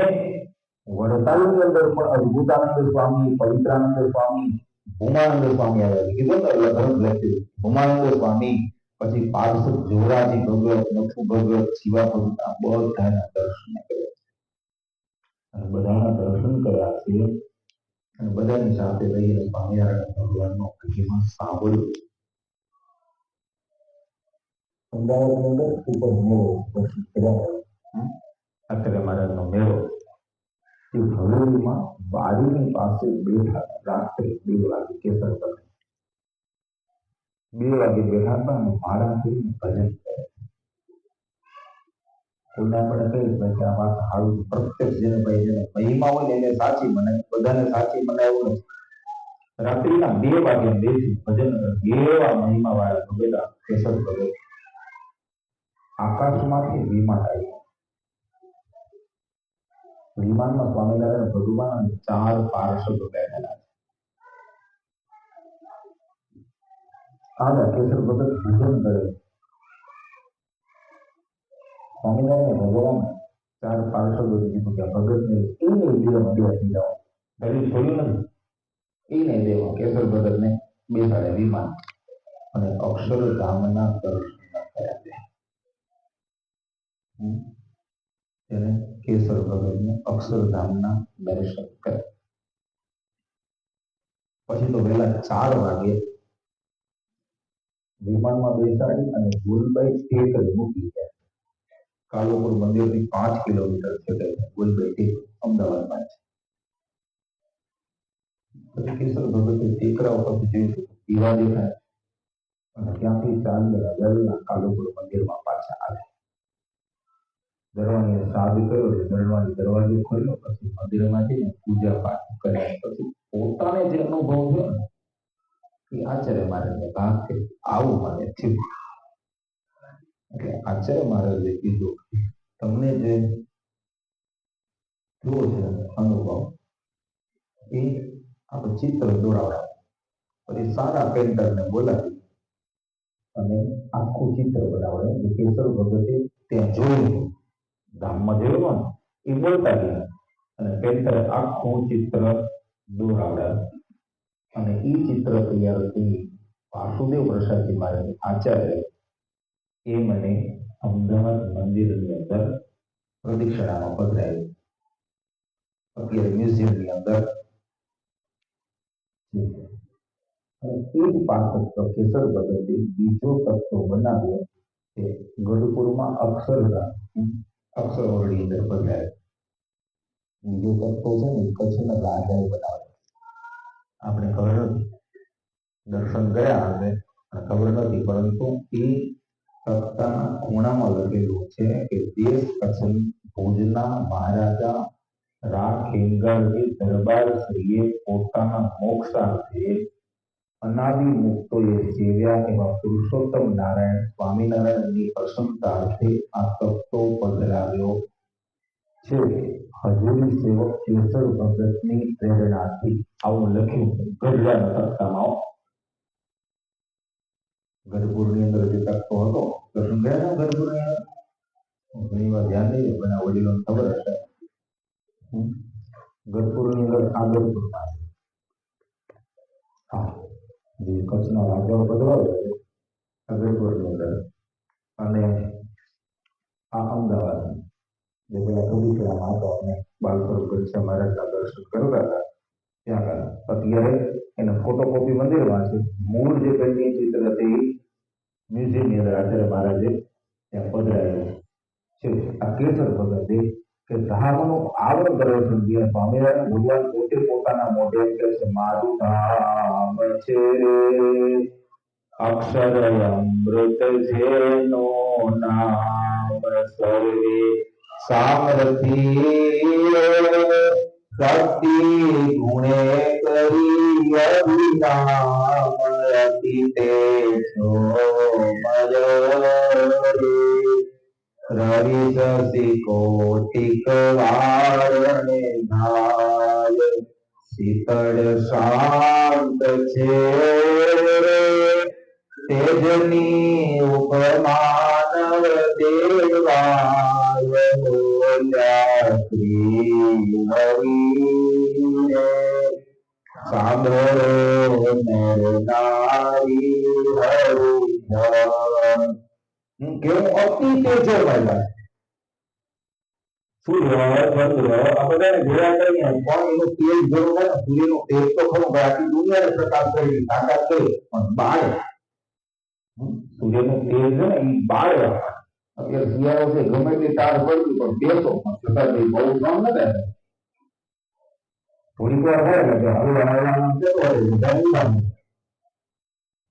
વડતાલની અંદર પણ અદ્ભુતાનંદ સ્વામી, પવિત્રાનંદ સ્વામી, ભૂમાનંદ સ્વામી આવ્યા. કીધું ને એટલે ગ્રંથ લખ્યું ભૂમાનંદ સ્વામી, પછી પાર્ષદ જોરાજી ભગત, નથુ ભગત, શિવા ભગત બધાના દર્શન કર્યા અને બધાના દર્શન કર્યા છે અને બધાની સાથે રહીને સ્વામિનારાયણ ભગવાનનો મહિમા સાંભળ્યો. અમદાવાદની અંદર ઉપર મેળો દર્શન કર્યા. અત્યારે મહારાજનો મેળો એ હવેલીમાં બારીની પાસે બેઠા રાત્રે 2 વાગે કેસર કરે 2 વાગે બેઠા હતા અને માળાથી ભજન કરે. કોઈને આપણે કહીએ ભાઈ કે આ વાત સારું પ્રત્યક્ષ જેને ભાઈ જેને મહિમા હોય ને એને સાચી મનાય, બધાને સાચી મનાય એવું નથી. રાત્રિના 2 વાગે બેસી ભજન એવા મહિમા વાળા ભગેલા કેસર કરે. આકાશમાંથી વિમાન આવ્યું. વિમાનમાં સ્વામિનારાયણ ભગવાન અને 4 પાર્ષદો બેઠેલા છે. આના કેસર ભગત ભજન કરે. સ્વામિનારાયણ ભગવાન 4 પાર્ષદો કીધું કે ભગતને એને દેહમાં બેસી જાઓ. દરેક છોડ્યું નથી. એને દેહમાં કેસર ભગતને બેસાડે વિમાન અને અક્ષરધામના દર્શન કર્યા છે. એને કેસર ભગતને અક્ષરધામના દર્શન કર્યા. પછી તો વહેલા 4 વાગે વિમાનમાં બેસાડી અને ગુલબાઈ ટેકરી મૂકી ગયા. કાલુપુર મંદિરથી 5 કિલોમીટર છે ગુલબાઈ ટેક અમદાવાદમાં છે. પછી કેસર ભગતે ટેકરા ઉપરથી જોયું દીવા દેખાય અને ત્યાંથી ચાલીને વહેલા કાલુપુર મંદિરમાં પાછા આવ્યા. દરવાજાને સાદ કર્યો એટલે દરવાજો ખોલ્યો. પછી મંદિરમાં જઈને પૂજા પાઠ કર્યા. પછી પોતાને જે અનુભવ થયો ને એ આચાર્ય મહારાજને ભાગ કે આવું મને થયું. એટલે આચાર્ય મહારાજે કીધું તમને જે થયો છે અનુભવ એ આપણે ચિત્ર દોરાવડા. પછી સારા પેન્ટરને બોલાવી અને આખું ચિત્ર બનાવડે. કેસર ભગતે ત્યાં જોયું, ધામમાં જોયું ને એ બોલતા ગયા અને પેન્ટરે આખું ચિત્ર દોરાવડા અને એ ચિત્ર તૈયાર થઈ વાસુદેવ પ્રસાદજી મહારાજ આચાર્ય એ મને અમદાવાદ મંદિરની અંદર પ્રદક્ષિણામાં પધરાયું. અત્યારે મ્યુઝિયમની અંદર અને એ જ પાછળ કેસર ભગતે બીજો તત્વો બનાવ્યો કે ગઢપુરમાં અક્ષર ઓરડી અંદર પધરાયો. બીજો તત્વો છે ને કચ્છના રાજાએ બનાવ્યો. આપણે ખબર નથી, દર્શન કર્યા આપણે ખબર નથી, પરંતુ એ તખ્તાના ખૂણામાં લખેલું છે કે દેશ કચ્છ ભુજના મહારાજા રા ખેંગારજી દરબાર શ્રીએ પોતાના મોક્ષાર્થે અનાદિ મુક્તોએ સેવ્યા એવા પુરુષોત્તમ નારાયણ સ્વામિનારાયણની પ્રસન્નતાર્થે આ તખ્તો પધરાવ્યો છે. હજુરી સેવક કેસર ભગતની પ્રેરણાથી આવું લખ્યું ગઢડાના તખ્તામાં. ગઢપુરની અંદર જે તખ્તો હતો દર્શન ગયા ને ગઢપુરની અંદર ઘણી વાર ધ્યાન નહીં બના વડીલોને ખબર હશે. ગઢપુરની અંદર આદરપુરમાં હા જે કચ્છના રાજાઓ પધરાવ્યા છે ગઢપુરની અંદર. અને આ અમદાવાદ જે પેલા પ્રદીક્ષામાં હતો અને બાલસ્વરૂપ ગઢ મહારાજના દર્શન કરતા હતા ત્યાં અત્યારે એને ફોટોકોપી મંદિરમાં છે. મૂળ જે પેન્ટિંગ ચિત્ર હતી મ્યુઝિયમની અંદર આચાર્ય મહારાજે ત્યાં પધરાયેલું છે. આ કેસર ભગતે કે ધામનું આવરણ દર્શન દિયા સ્વામિનારાયણ ભગવાન પોતે પોતાના મોઢે કહે છે મારું ધામ છે અક્ષર અમૃત જેનો નામ સર્વે સામરથી શક્તિ ગુણે કરી અભિનામ અતિ તેજો રવિ શશી કોટિક વારણે ધાય શીતળ શાંત છે તેજની ઉપમાનવ દેવાય બોલ્યા શ્રી હરિને સાંભળો નર નારી હરિ કેવું અતિ તેજો મળ્યા. સૂર્ય ચંદ્ર આ બધાને ભેગા કરીને પણ એનું તેજ જેવું થાય ને સૂર્યનું તેજ તો ખરું ભાઈ આખી દુનિયાને પ્રકાશ કરી તાકાત કરી પણ બાળે સૂર્યનું તેજ છે ને એ બાળે અત્યારે શિયાળો છે ગમે તે તાર પડતી પણ બેસો છતાં બહુ કામ ન થાય થોડીક વાર થાય ને હવે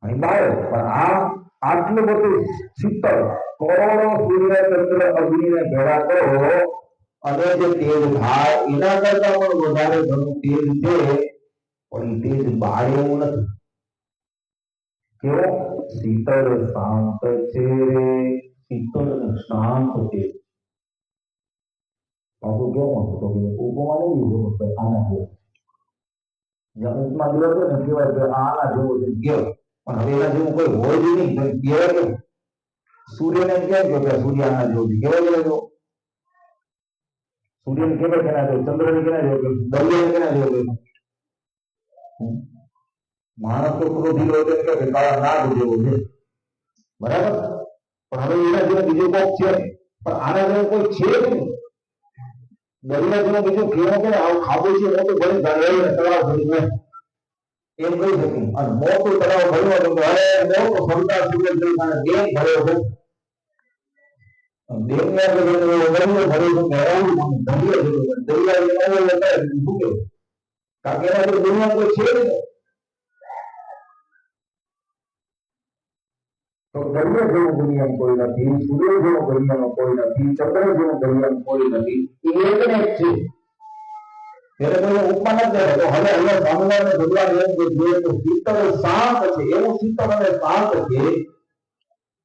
અહીં બાળે પણ આ આટલું બધું શીતળ કરોડો સૂર્ય ચંદ્ર અગ્નિને ભેગા કરો અને જે તેજ થાય એના કરતા પણ વધારે ઘણું તેજ છે પણ એ તેજ બાળે એવું નથી કેવો શીતળ શાંત છે શીતળ અને શાંત છે પાછું કેવું હતું તો કે ઉપમા નહીં લીધું આના જેવું જ્યાં ઉપમા દીધો હતો ને કહેવાય કે આના જેવું છે કેવું પણ હવે એના જેવું કોઈ હોય જ નહીં કહેવાય કેવું સૂર્યને કેમ કે સૂર્ય આના જેવું છે કેવાય જેવો સૂર્યને કેવાય કેના જેવું ચંદ્રને કેના જેવું દરિયાને કેના જેવું માણસ તો ક્રોધી હોય કે કાળા નાગ જેવો છે બરાબર પણ હવે એના જેવો બીજો કોક છે પણ આના જેવો કોઈ છે જ નહીં દરિયા જેવો બીજો કેવો કે આવું ખાબો છે મોટું ભરી દરિયાને તળાવ ભરી ને એમ કહી શકું અને મોટું તળાવ ભર્યો તો હવે મોટો સરદાર સૂર્ય દેખાને ડેમ ભર્યો છે ડેમને આપણે દરિયો ભર્યો છે મેળવું દરિયા જેવો દરિયા જેવો હતા શું કેવું કારણ કે એના જેવું દુનિયા કોઈ છે જ નહીં તો દરિયા જેવું દુનિયામાં કોઈ નથી સૂર્ય જેવું દુનિયામાં કોઈ નથી ચંદ્ર જેવું દુનિયામાં કોઈ નથી એ એકને એક છે ત્યારે કોઈ ઉપમા નથી દેતો તો હવે અહીંયા સ્વામિનારાયણ ભગવાન એમ કે જોઈએ તો શીતળ શાંત છે એવું શીતળ અને શાંત છે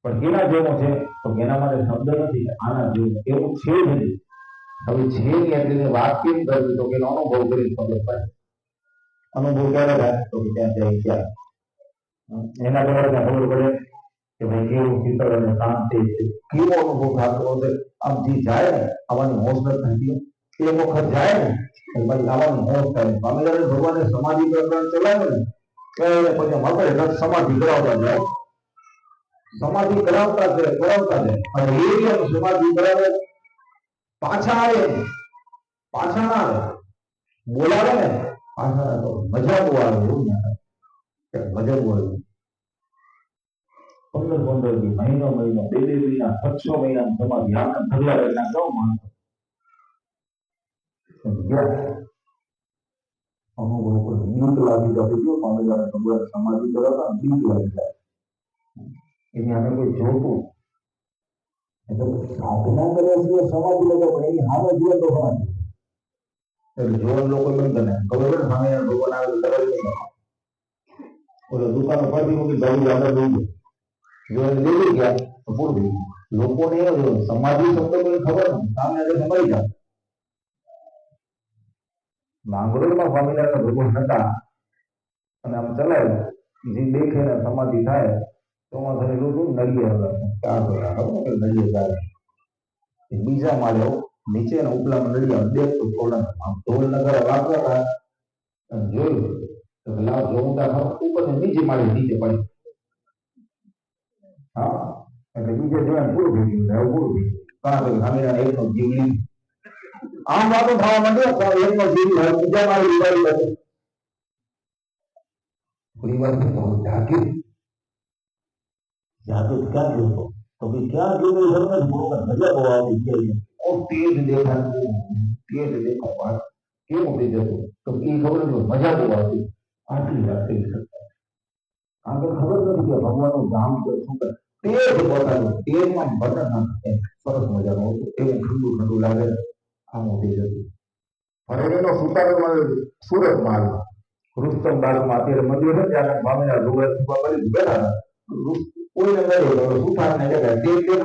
પણ કેના જેવું છે તો એના માટે શબ્દ નથી આના જેવું એવું છે જ નહીં હવે છે નહીં એટલે વાત કેમ કરવી તો કે અનુભવ કરી ખબર પડે અનુભવ ક્યારે થાય તો કે ત્યાં જાય ક્યારે એના દ્વારા ખબર પડે કે ભાઈ કેવું શીતળ અને શાંત છે કેવો અનુભવ થતો હશે આમ જે જાય ને આવવાની હોશ નથી એ વખત જાય ને ભાઈ આવવાની હોશ થાય સ્વામિનારાયણ ભગવાને સમાધિ પ્રકરણ ચલાવે ને ત્યારે પછી મગર સમાધિ કરાવતા જાય સમાધિ કરાવતા જાય અને એ સમાધિ કરાવે પાછા આવે પાછા ના આવે બોલાવે ને પાછા તો મજા બહુ આવે એવું ના થાય મજા બહુ આવે 15 દી મહિનો બે મહિના 6 મહિના સમાધિ આનંદ ભર્યા રહેલા ગૌ માણસો અનુભવ પર બીક લાગી જતી જો સ્વામિનારાયણ ભગવાન સમાધિ કરાવતા બીક લાગી જાય એની અમે કોઈ જોતું એટલે સાધના કર્યા છે સમાધિ લગે પણ એની સામે જોઈએ તો સમાધિ એટલે જોવા લોકો બંધ કરે ખબર પડે સ્વામિનારાયણ ભગવાન આવે તરત ઓલો દુકાન પરથી મૂકી દৌડ આગળ દৌડ જો લઈ ગયા તો પૂરું લોકોને સમાધિ શબ્દ કોઈ ખબર નથી સામે આગળ સમય જાય માંગરોળમાં સ્વામિનારાયણ ભગવાન હતા અને આમ ચલાવે જે દેખે ને સમાધિ થાય ચોમાસાની ઋતુ નળિયા બીજા માળે નીચે ને ઉપલામાં નળિયા દેખતો ઢોલ નગર વાપરતા જોયું તો લાવ જોઉં ઉપર નીચે માળે નીચે પડી હા એટલે બીજે જોયા પૂરું થઈ ગયું પૂરું થઈ ગયું કારણ કે સ્વામિનારાયણ એકનો જીવ લીધું આમ વાતો થવા માંડ્યો એકનો જીવ બીજા માળે દિવાળી હતો થોડી વાર ઢાંકી જાદુ ક્યાં જોતો તો કે ક્યાં જોતો તમને મજા બહુ આવતી છે ઓ તેજ દેખાતું તેજ દેખાવા કેવું થઈ જતું તો એ ખબર નથી મજા બહુ આવતી આટલી વાત કરી શકતા આગળ ખબર નથી કે ભગવાનનું ધામ કે શું કરે તેજ પોતાનું તેજમાં બટન નાખે સરસ મજાનું હતું એવું ઠંડુ ઠંડુ લાગે આમ થઈ જતું ફરેલો સુતારમાં સુરતમાં આવ્યો રુસ્તમ બાગમાં અત્યારે મંદિર છે ત્યાં સ્વામિનારાયણ ભગવાન સુપા કરી બેઠા હતા કોઈને ગયો સુથાર ને જગ્યાએ દેવ દેવ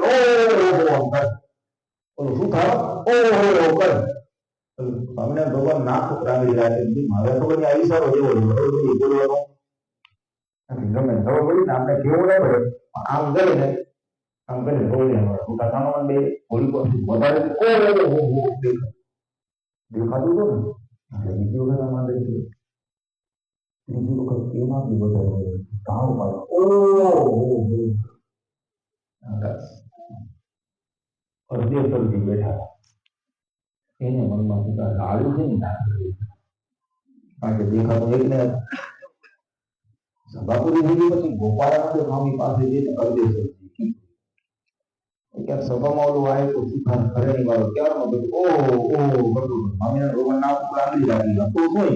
ઓલો સુથાર ઓહો કરે સ્વામિનારાયણ ભગવાન નાક રાંગી રહ્યા છે હવે તો બધી આવી સારો જેવો બોલવાનો ગમે ખબર પડી ને આપણે કેવું ના પડે આમ કરે ને આમ કરે બોલી સુથાર સામાન બે હોળી વધારે ઓહો દેખાતું હતું ને બીજી વખત આમાં ત્રીજી વખત એમાંથી વધારે કામ પાડે અડધી બેઠા એને મનમાં થતા લાડુ છે ને કારણ કે દેખાતો એક ને સભાપુરી થઈ પછી ગોપાળાનંદ સ્વામી પાસે જઈને અરદેશજી ક્યાંક સભામાં ઓલું આવે તો સુખાન ઘરે ની વાળો ક્યારનો બધું ઓહો બધું સ્વામિનારાયણ ભગવાન ના ઉપર આંગળી રાખી તો શું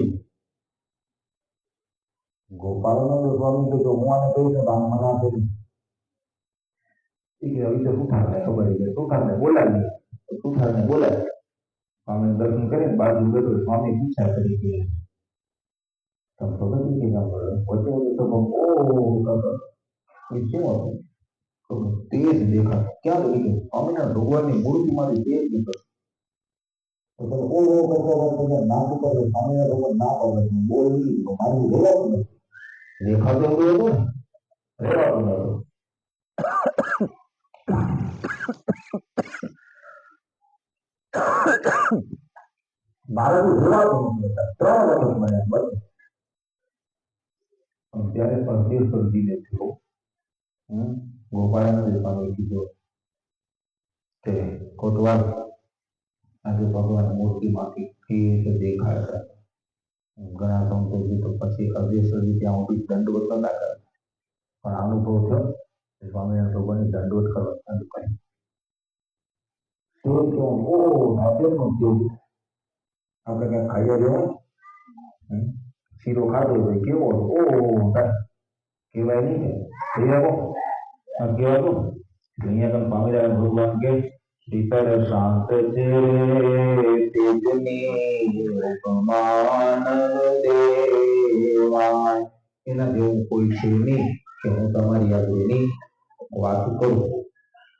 ગોપાળાનંદ સ્વામી તો જો હું આને કહ્યું ને આમ મના કરી કે હવે તો સુખારને ખબર છે સુખારને બોલાવી સુખારને બોલાવી સ્વામી દર્શન કરીને બાજુ બેઠો સ્વામી પૂછા કરી કે તમ તો નથી કે કામ કરે પોતે તો ઓહો શું હતું તેજ દેખા ક્યાં લઈ ગયું સ્વામિનારાયણ ભગવાનની મૂર્તિમાંથી તેજ નીકળે તો તમે ઓહો કરતો કરતો નાક ઉપર સ્વામિનારાયણ ભગવાન ના પડે બોલી તો મારી રેવાતું નથી દેખાતો એવું હતું ને રેવાતું નથી મારાથી રેવાતું નથી 3 વખત મને બસ ત્યારે પણ તીર્થજીને થયો ગોપાળાનંદ સ્વામી કીધું કે કોટવાલ આજે ભગવાન મૂર્તિમાંથી કેવી દેખાય ઘણા સંતોષી તો પછી અભ્યાસજી ત્યાં ઉભી દંડવત નતા કરે પણ અનુભવ થયો સ્વામિનારાયણ ભગવાનની દંડવત કરવા ચાલુ કરી તો ઓહો આપેનું કેવું આપણે ક્યાં ખાઈ રહ્યો શીરો ખાધો હોય કેવો ઓહો કહેવાય નહીં કે કહેવાય તો અહીંયા તમે સ્વામિનારાયણ ભગવાન કે શીતળ શાંત છે તેજની ઉપમાન દેવાય એના જેવું કોઈ છે નહીં કે હું તમારી આગળની વાત કરું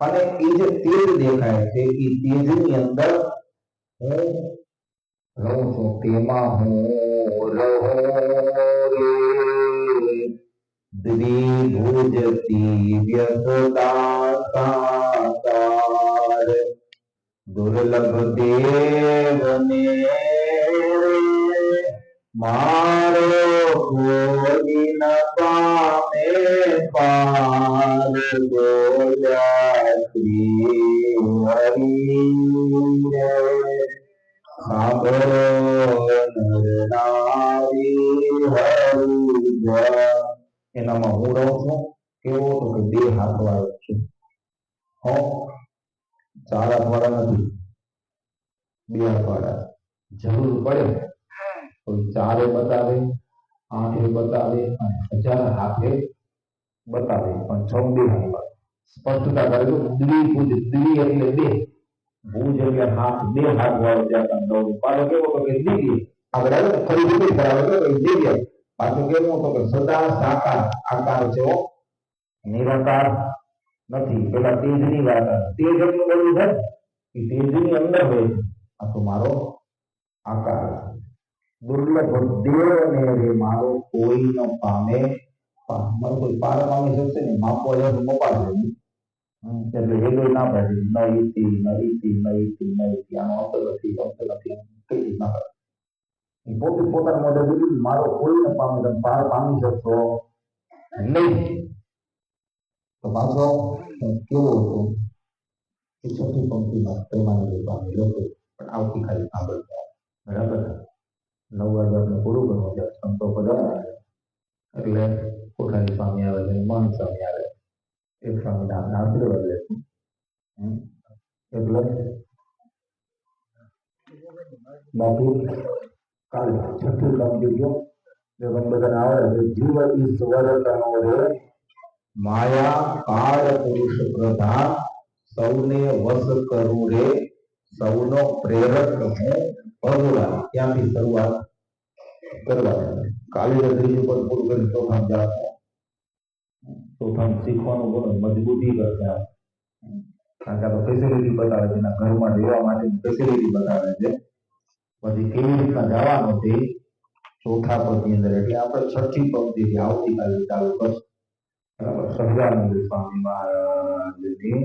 અને એ જે તેજ દેખાય છે એ તેજની અંદર હું રહું છું તેમાં હું દ્વિભુજતી વ્યસદાકાર દુર્લભ દેવને મારો કોઈ ન પામે પાર બોલ્યા શ્રી હરિ સાંભળો નરનારી હરિ એનામાં હું રહું છું કેવો તો કે 2 હાથ વાળો છું 4 હાથ વાળા નથી 2 હાથ વાળા જરૂર પડે તો 4 બતાવે 8 બતાવે અને 1000 હાથે બતાવે પણ 6 હાથ વાળા સ્પષ્ટતા કરે તો દ્વિભુજ દ્વિ એટલે 2 ભુજ એટલે હાથ 2 હાથ વાળો જ્યાં દોડ પાડો કેવો તો કે દ્વિ આગળ ફરી રિપીટ કરાવે તો દ્વિ પાછું કેવું તો કે સદા સાકાર આકાર છે નિરાકાર નથી પેલા તેજની વાત તેજ એટલું બધું છે કે તેજની અંદર હોય આ તો મારો આકાર દુર્લભ દેવ ને રે મારો કોઈ ન પામે મારો કોઈ પાર પામી શકશે ને માપવા જાય તો મપા જાય એટલે એ કોઈ ના પાડે ન ઇતિ આનો અર્થ નથી કઈ રીતના પોતે પોતાના મોઢે કીધું મારો કોઈ ન પામે તમે પાર પામી શકશો નહીં તો પાછો કેવો હતો એ છઠ્ઠી પંક્તિમાં પ્રેમાનંદ સ્વામી લખો પણ આવતીકાલે સાંભળતા બરાબર 9 વાગે આપણે પૂરું કરવું છે સંતો પધારે એટલે કોઠારી સ્વામી આવે છે મહંત સ્વામી આવે એક સ્વામીના આપણે આશીર્વાદ લેશું એટલે બાકી કાલે છઠ્ઠી પંક્તિ જો બધાને આવડે છે જીવ ઈશ્વરતનો રે માયા કાળ પુરુષ પ્રધાન સૌને વશ કરું રે સૌનો પ્રેરક હું ભગવાન ત્યાંથી શરૂઆત કરવાની કાલે ત્રીજું પદ પૂરું કરી ચોથામ જવાનું ચોથામ શીખવાનું ઘણું મજબૂતી કરશે કારણ કે આ ફેસિલિટી બતાવે છે એના ઘરમાં રહેવા માટેની ફેસિલિટી બતાવે છે પછી કેવી રીતના જવાનું તે ચોથા પદની અંદર એટલે આપણે છઠ્ઠી પંક્તિથી આવતીકાલે ચાલુ કરશું બરાબર સહજાનંદ સ્વામી મહારાજની